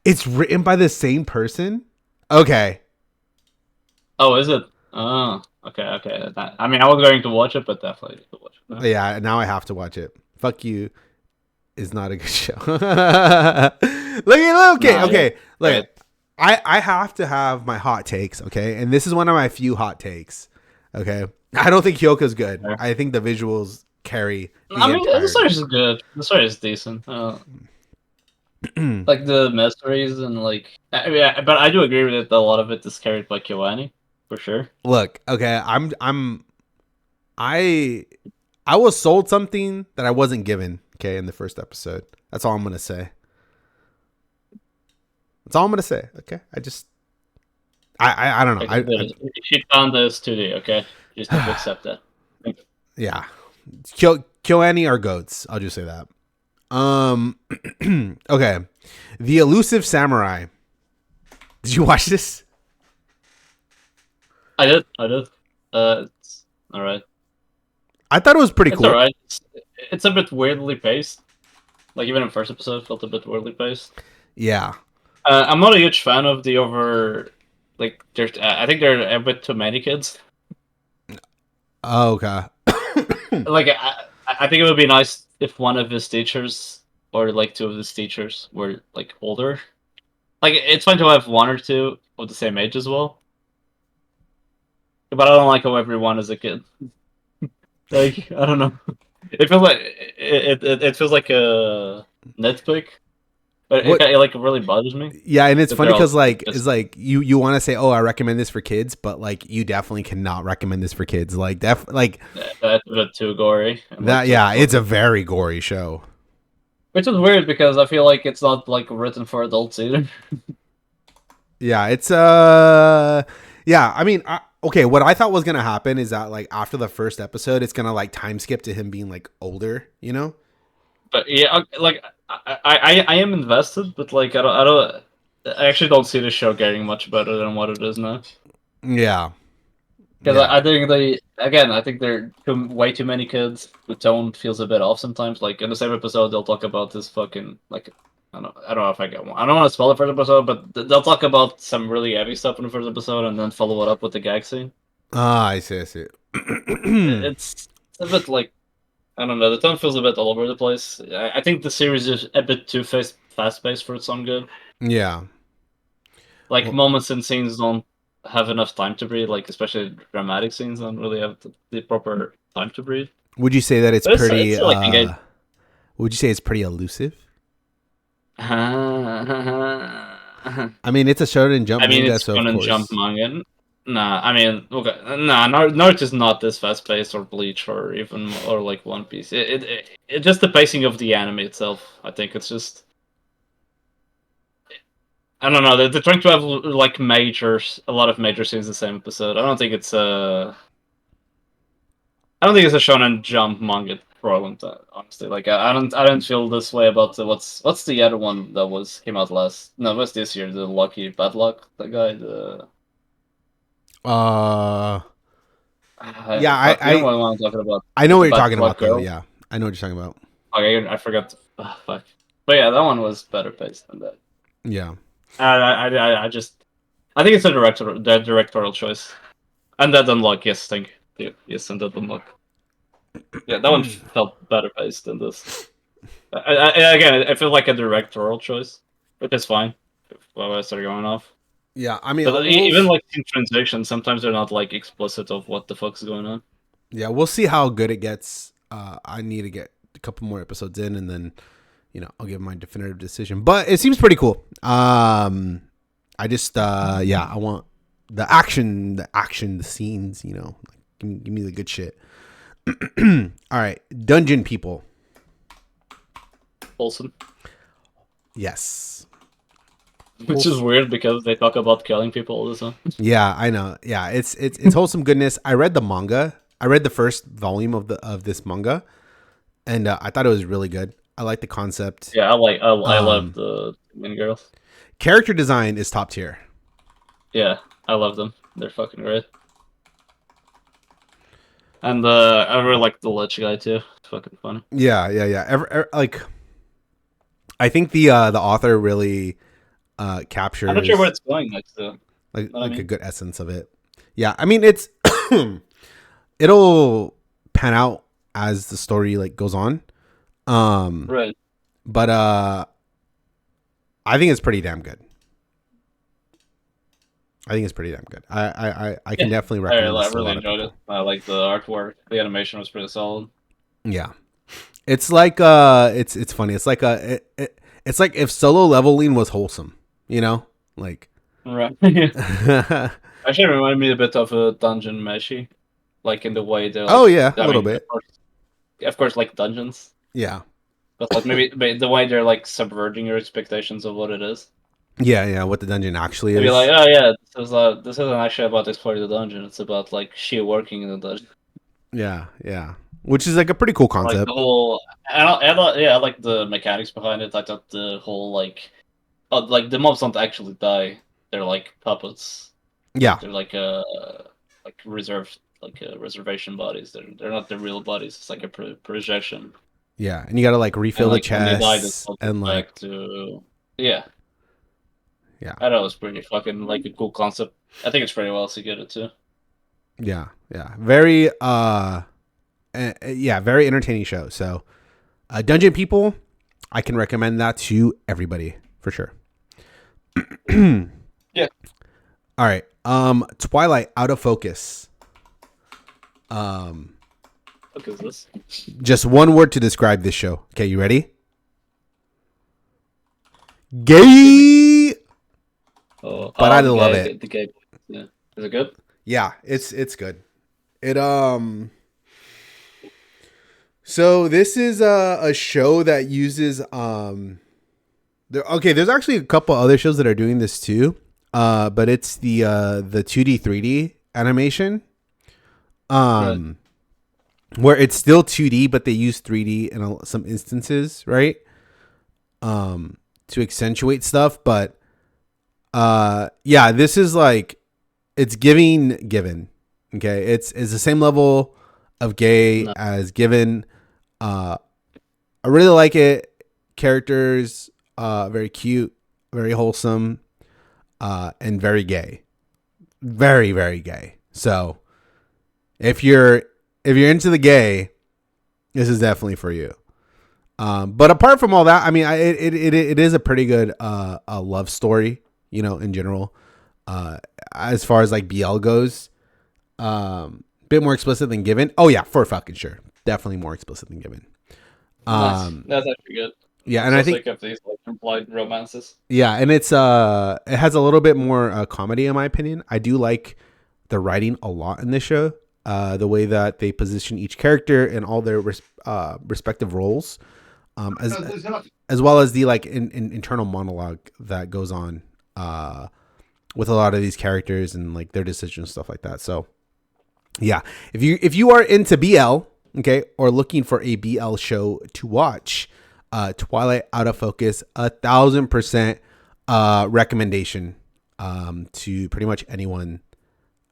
It's written by the same person? Okay. Oh, is it? Oh, okay. I mean, I was going to watch it, but definitely to watch it. No. Yeah, now I have to watch it. Fuck You is not a good show. Okay. Look, I have to have my hot takes, okay? And this is one of my few hot takes, okay? I don't think Hyoka's good. Yeah. I think the visuals carry I the mean, the entirety. story is good. The story is decent. Like the mysteries and like, but I do agree with it. That a lot of it is carried by Kyoani, for sure. Look, okay, I I was sold something that I wasn't given. Okay, in the first episode. That's all I'm gonna say. That's all I'm gonna say. Okay, I don't know. Like, she found this 2D. Okay, you just have to accept that. Yeah, kill any are goats. I'll just say that. Okay, the elusive samurai. Did you watch this? I did. I did. It's all right. I thought it was pretty It's cool. all right. It's a bit weirdly paced. Like even in first episode, felt a bit weirdly paced. Yeah. I'm not a huge fan of the over. Like, there's. I think there are a bit too many kids. Oh, okay. Like, I think it would be nice if one of his teachers or like two of his teachers were like older. Like, it's fine to have one or two of the same age as well. But I don't like how everyone is a kid. Like, I don't know. It feels like it feels like a nitpick, but What? it like really bothers me Yeah, and it's that funny they're all because like just it's like you want to say, oh, I recommend this for kids, but like you definitely cannot recommend this for kids. Like like that's a bit too gory and like that. too Yeah, it's a explicit. very gory show. Which is weird because I feel like it's not like written for adults either. Yeah, it's yeah. I mean, okay. What I thought was gonna happen is that like after the first episode, it's gonna like time skip to him being like older. You know? But yeah, like I am invested, but like I actually don't see the show getting much better than what it is now. Yeah. Because Yeah. I think I think there are way too many kids. The tone feels a bit off sometimes. Like in the same episode, they'll talk about this fucking like I don't know if I get one. I don't want to spoil the first episode, but they'll talk about some really heavy stuff in the first episode and then follow it up with the gag scene. Ah, I see. I see. It's a bit like I don't know. The tone feels a bit all over the place. I think the series is a bit too fast paced for its own good. Yeah. Like Well, moments and scenes don't have enough time to breathe. Like especially dramatic scenes don't really have the proper time to breathe. would you say that it's But it's pretty? still like engaging. Would you say it's pretty elusive? I I mean, it's a Shonen Jump mean, manga, it's so of Shonen Jump course. manga. Nah, I mean, okay, nah, Naruto is not this fast paced or Bleach or even or like One Piece. It just the pacing of the anime itself. I think it's just I don't know. They're trying to have like a lot of major scenes in the same episode. I don't think it's a Shonen Jump manga problem. Honestly, like I don't feel this way about what's the other one that came out last? No, it was this year. The Lucky Bad Luck, the guy. Uh, yeah, Fuck, you know what I'm talking about? I know With what the you're Bad talking Luck about, though. girl. Yeah, I know what you're talking about. Okay, I forgot. Fuck. But yeah, that one was better paced than that. Yeah. I just I think it's a directorial choice, and that unlock. Yes, thank you. Yes, and that unlock. Yeah, that one felt better paced than this. Again, I feel like a directorial choice, which is fine. While I start going off, Yeah, I mean, but even like in transitions, sometimes they're not like explicit of what the fuck's going on. yeah, we'll see how good it gets. I need to get a couple more episodes in, and then I'll give my definitive decision. But it seems pretty cool. I just yeah, I want the action, the scenes. Like, give me the good shit. All right, Dungeon People. Wholesome, Yes. which is weird because they talk about killing people all the time. Yeah, I know. Yeah, it's wholesome goodness. I read the manga. I read the first volume of this manga, and I thought it was really good. I like the concept. Yeah, I love Um, the main girls. Character design is top tier. Yeah, I love them. They're fucking great. And I really like the Lich guy too. It's fucking funny. Yeah, yeah, yeah. Like, I think the author really I'm not sure where captures it's going next though. like Know what I a mean? good essence of it. Yeah, I mean it's it'll pan out as the story like goes on. Right. But I think it's pretty damn good. I think it's pretty damn good. I can definitely recommend I this to a really lot of enjoyed it. people. I like the artwork. The animation was pretty solid. Yeah, it's like it's funny. It's like it's like if Solo Leveling was wholesome, you know, like. Right. Actually, reminded me a bit of a Dungeon Meshi, like in the way they're Oh like. yeah, a I little mean, bit. of course, like dungeons, Yeah, but like maybe the way they're like subverting your expectations of what it is. yeah. What the dungeon actually Maybe like, is. oh yeah, this isn't actually about exploring the dungeon. It's about like sheer working in the dungeon. Yeah. Which is like a pretty cool Or like the concept. whole, yeah, I like the mechanics behind it. I thought the whole like the mobs don't actually die. They're like puppets. Yeah, They're like reserved reservation bodies. They're not the real bodies. It's like a projection. yeah. And you gotta like And refill the like when they die, they chests go and like back to yeah. yeah, I thought it was pretty fucking like a cool concept. I think it's pretty well executed too. yeah. Very yeah, very entertaining show. So, Dungeon People, I can recommend that to everybody for sure. Yeah. All right. Twilight Out of Focus. Um, What is this? just one word to describe this show. Okay, you ready? Gay. But I love it. The gay. Yeah. Is it good? Yeah, it's good. It So this is a show that uses there's actually a couple other shows that are doing this too. But it's the 2D 3D animation. Right. Where it's still 2D but they use 3D in some instances, right? To accentuate stuff, but yeah, this is like it's given. Okay? It's the same level of gay No. as Given. I really like it. Characters, very cute, very wholesome, and very gay, very very gay. So if you're into the gay, this is definitely for you. But apart from all that, I mean, it is a pretty good a love story, you know, in general. As far as like BL goes, bit more explicit than Given. Oh yeah, for fucking sure, definitely more explicit than Given. Nice. That's actually good. Yeah, I'm and I so think sick of these like implied romances. yeah, and it has a little bit more comedy in my opinion. I do like the writing a lot in this show. The way that they position each character in all their respective roles, as well as the like internal monologue that goes on with a lot of these characters and like their decisions, stuff like that. So yeah, if you are into BL, okay, or looking for a BL show to watch, Twilight Out of Focus, 1,000% recommendation to pretty much anyone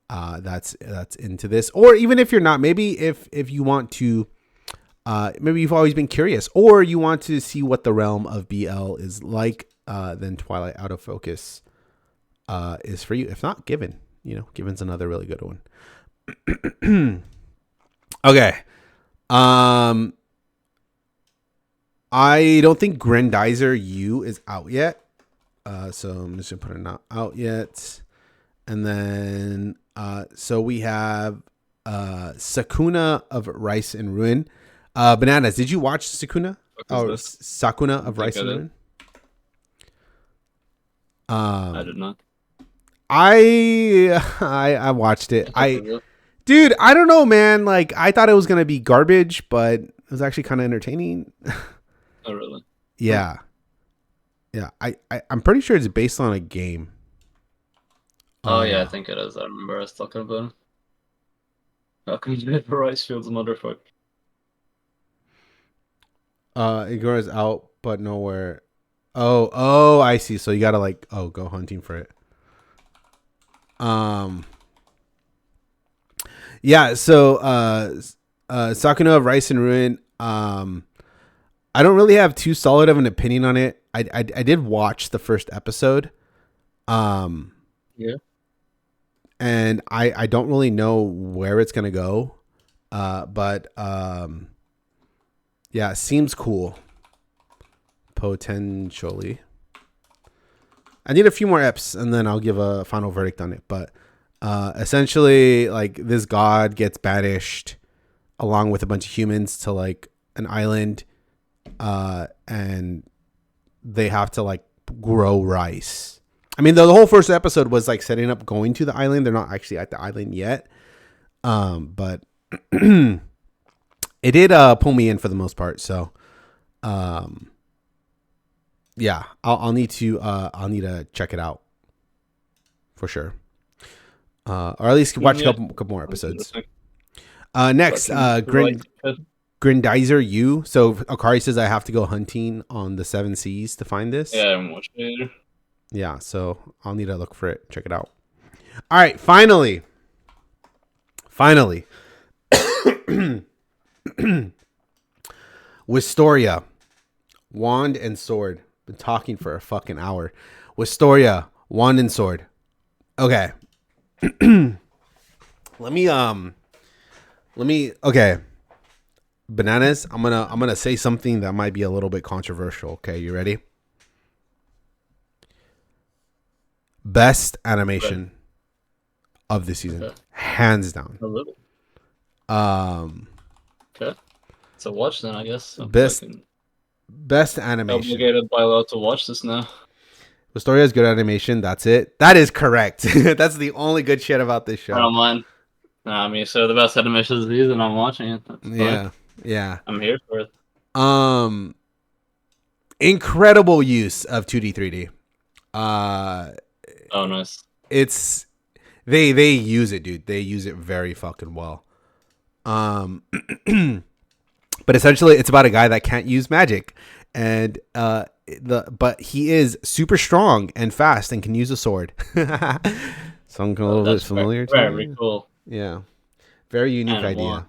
that's into this, or even if you're not, maybe if you want to, maybe you've always been curious, or you want to see what the realm of BL is like, then Twilight Out of Focus is for you. If not, Given, you know, Given's another really good one. Okay. I don't think Grandizer U is out yet. So I'm just gonna put it not out yet. And then so we have Sakuna of Rice and Ruin. Bananas, did you watch Sakuna? What Or is this? Sakuna of Rice I and did. Ruin? I did not. I watched it. Dude, I don't know, man. Like I thought it was gonna be garbage, but it was actually kind of entertaining. Oh really? Yeah. Yeah. I'm pretty sure it's based on a game. Oh yeah, I think it is. I remember us talking about it. How can you hit rice fields, motherfucker? It grows out but nowhere. Oh, I see. So you gotta like go hunting for it. Yeah, so Sakuna of Rice and Ruin, I don't really have too solid of an opinion on it. I did watch the first episode. Yeah. And I don't really know where it's gonna go. But yeah, it seems cool. Potentially. I need a few more eps, and then I'll give a final verdict on it. But essentially, like this god gets banished along with a bunch of humans to like an island, and they have to like grow rice. I mean, the whole first episode was like setting up going to the island. They're not actually at the island yet, but it did pull me in for the most part. So, yeah, I'll need to check it out for sure, or at least watch a couple more episodes. Next, Grindizer U. So Akari says I have to go hunting on the 7 seas to find this. Yeah, I'm watching it. Yeah, so I'll need to look for it. Check it out. All right, finally. Wistoria, wand and sword. Been talking for a fucking hour. Wistoria, wand and sword. Okay. Let me okay. Bananas, I'm gonna say something that might be a little bit controversial. Okay, you ready? Best animation of the season, hands down. Okay, so watch then, I guess. Best animation. Obligated by law to watch this now. The story has good animation. That's it. That is correct. That's the only good shit about this show. I don't mind. I mean, so the best animation of the season, I'm watching it. That's yeah, fine. Yeah. I'm here for it. Incredible use of 2D, 3D. Oh, nice. It's they use it, dude. They use it very fucking well. But essentially, it's about a guy that can't use magic, and but he is super strong and fast and can use a sword. Something a little bit familiar. Very cool. Yeah, very unique idea.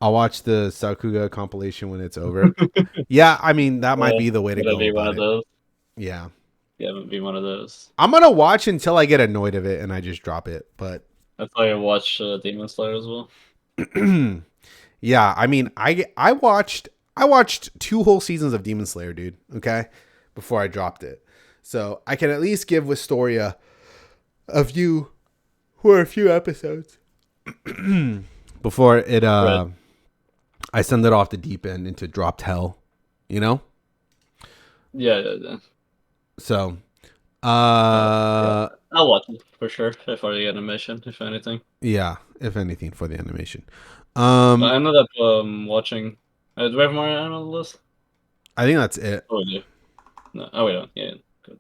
I'll watch the Sakuga compilation when it's over. Yeah, I mean that might be the way to go. Be one of those. Yeah. Yeah, it'd be one of those. I'm gonna watch until I get annoyed of it and I just drop it. But that's why I watch Demon Slayer as well. Yeah, I mean, I watched 2 whole seasons of Demon Slayer, dude. Okay, before I dropped it, so I can at least give Wistoria a few episodes before it. Right. I send it off the deep end into dropped hell. You know. Yeah. So, yeah. I'll watch it for sure for the animation, if anything. Yeah, if anything for the animation. I ended up watching. Do we have more on the list? I think that's it. Oh, we do. No, we don't. Yeah, good.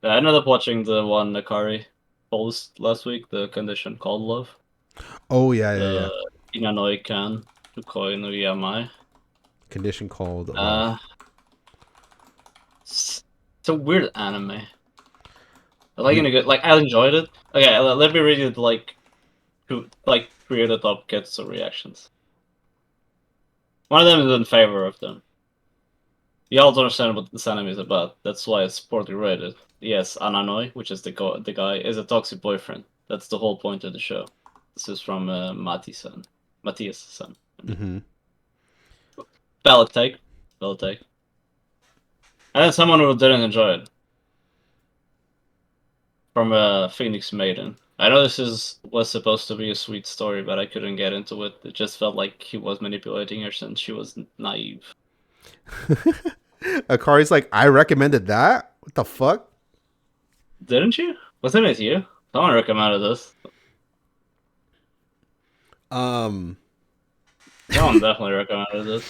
I ended up watching the one Akari post last week, the condition called love. Oh yeah. Inanoi kan Tukoi no Yamai. Condition called love. It's a weird anime. I enjoyed it. Okay, let me read it like 3 of the top gets the reactions. One of them is in favor of them. You all don't understand what this anime is about. That's why it's poorly rated. Yes, Ananoi, which is the guy, is a toxic boyfriend. That's the whole point of the show. This is from Matthias' son. Mm-hmm. Valid take. And then someone who didn't enjoy it. From Phoenix Maiden. I know this was supposed to be a sweet story, but I couldn't get into it. It just felt like he was manipulating her since she was naive. Akari's like, I recommended that? What the fuck? Didn't you? Wasn't it you? Someone recommended this. Someone definitely recommended this.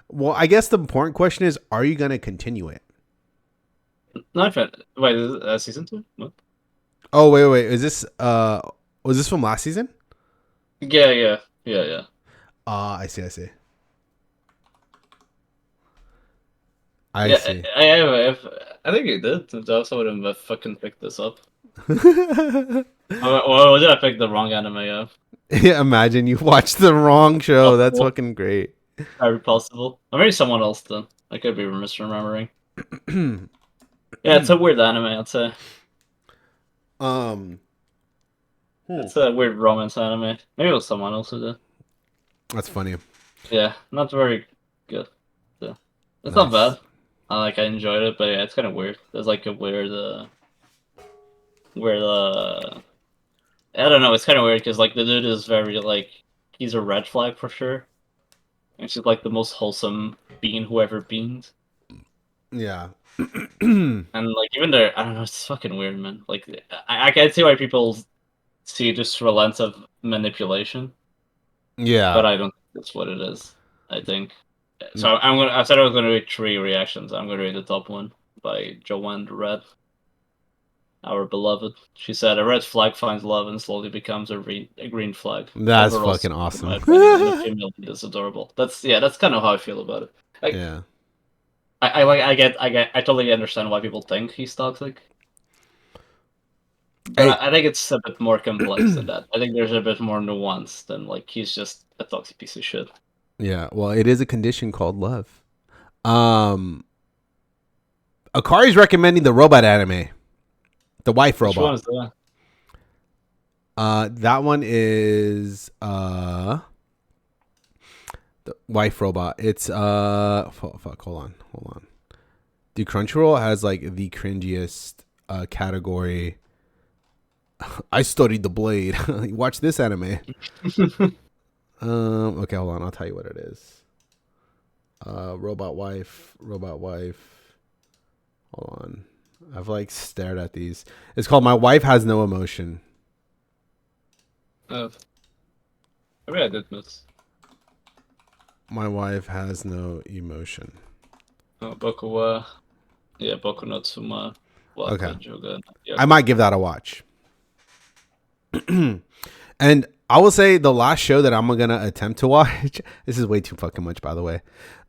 Well, I guess the important question is, are you going to continue it? Not wait, is it season 2? What? Oh, wait. Is this was this from last season? Yeah. I see. I see. I think he did. Also would have fucking picked this up. Or did I pick the wrong anime up? Yeah, imagine you watched the wrong show. That's fucking great. Very possible. Or maybe someone else then. I could be misremembering. Yeah, it's a weird anime, I'd say. It's a weird romance anime. Maybe it was someone else who did. That's funny. Yeah, not very good. So, it's not bad. I enjoyed it, but yeah, it's kind of weird. There's like a weird I don't know. It's kind of weird because like the dude is very like he's a red flag for sure. And she's like the most wholesome being who ever been. Yeah. And like even there, I don't know. It's fucking weird, man. Like I can see why people see this relent of manipulation, Yeah. but I don't think that's what it is. I think. So I'm gonna. I said I was gonna read 3 reactions. I'm gonna read the top one by Joanne Red, our beloved. She said, "A red flag finds love and slowly becomes a green flag. That's Overall, fucking in my awesome. opinion, and the female lead is adorable." That's kind of how I feel about it. Like, Yeah. I totally understand why people think he's toxic, but Hey. I think it's a bit more complex than that. I think there's a bit more nuance than like he's just a toxic piece of shit. Yeah. Well, it is a condition called love. Um, Akari's recommending the robot anime, the wife Which one robot. is that? That one is the wife robot. It's fuck. Hold on. Dude, Crunchyroll has like the cringiest category. I studied the blade. Watch this anime. Okay, hold on. I'll tell you what it is. Robot wife. Hold on. I've like stared at these. It's called My Wife Has No Emotion. Oh, maybe I did miss. My Wife Has No Emotion. Oh, Boku wa, yeah, Boku no Tsuma wa Okay. Koujo ga I might give that a watch. And I will say the last show that I'm gonna attempt to watch. This is way too fucking much, by the way.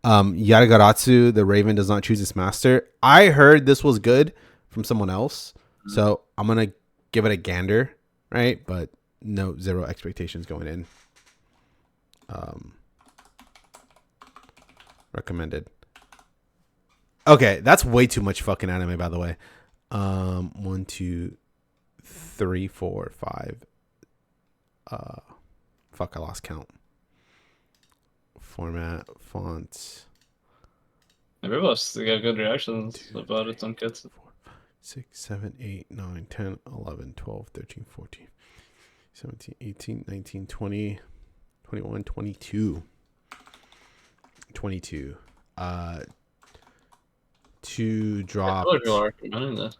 Yaragaratsu, the Raven does not choose its master. I heard this was good from someone else, so I'm gonna give it a gander, right? But no, zero expectations going in. Recommended. Okay, that's way too much fucking anime, by the way. 1, 2, 3, 4, 5. Fuck, I lost count. Format, fonts. Maybe we got good reactions about it on Kids. 6, 7, 8, 9, 10, 11, 12, 13, 14, 17, 18, 19, 20, 21, 22. 22. 2 I dropped. told you are recommending that.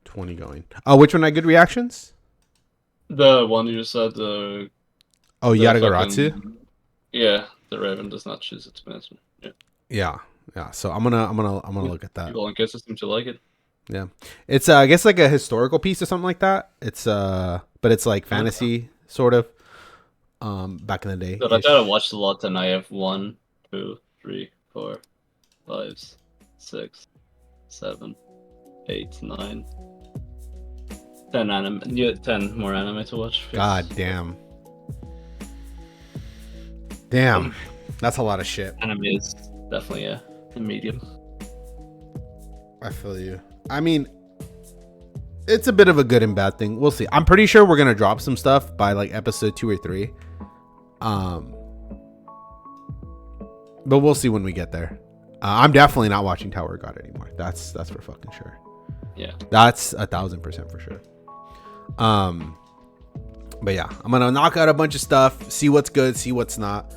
20 going. Oh, which one had good reactions? The one you just said, the Yaragaratsu? fucking, yeah, the Raven does not choose its master. Yeah. Yeah. So I'm gonna look at that. People on Kids seem to like it. Yeah, it's I guess like a historical piece or something like that. It's but it's like fantasy sort of. Back in the day. But I thought I watched a lot, and I have 1, 2, 3, 4, 5, 6, 7, 8, 9, 10 anime. Yeah, 10 more anime to watch. God damn. Damn, that's a lot of shit. Anime is definitely a medium. I feel you. I mean, it's a bit of a good and bad thing. We'll see. I'm pretty sure we're gonna drop some stuff by like episode 2 or 3. But we'll see when we get there. I'm definitely not watching Tower of God anymore. That's for fucking sure. Yeah, that's 1,000% for sure. But yeah, I'm gonna knock out a bunch of stuff, see what's good, see what's not,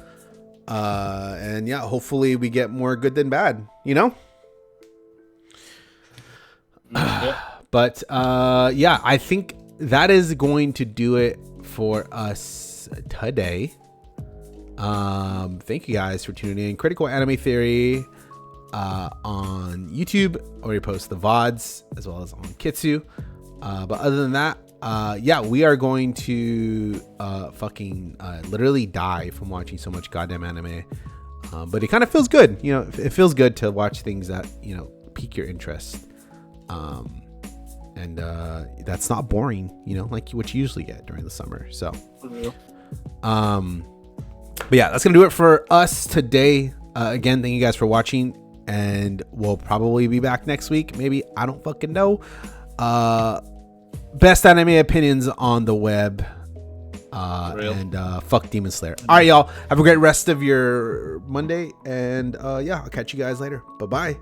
and yeah, hopefully we get more good than bad. You know. yeah. But yeah, I think that is going to do it for us today. Thank you guys for tuning in. Critical Anime Theory on YouTube, where we post the VODs as well as on Kitsu. But other than that, yeah, we are going to fucking literally die from watching so much goddamn anime. But it kind of feels good. You know, it feels good to watch things that, you know, pique your interest. And that's not boring, you know, like what you usually get during the summer. So, but yeah, that's gonna do it for us today. Again, thank you guys for watching, and we'll probably be back next week. Maybe, I don't fucking know. Best anime opinions on the web. Real. And fuck Demon Slayer. All right, y'all. Have a great rest of your Monday. And yeah, I'll catch you guys later. Bye bye.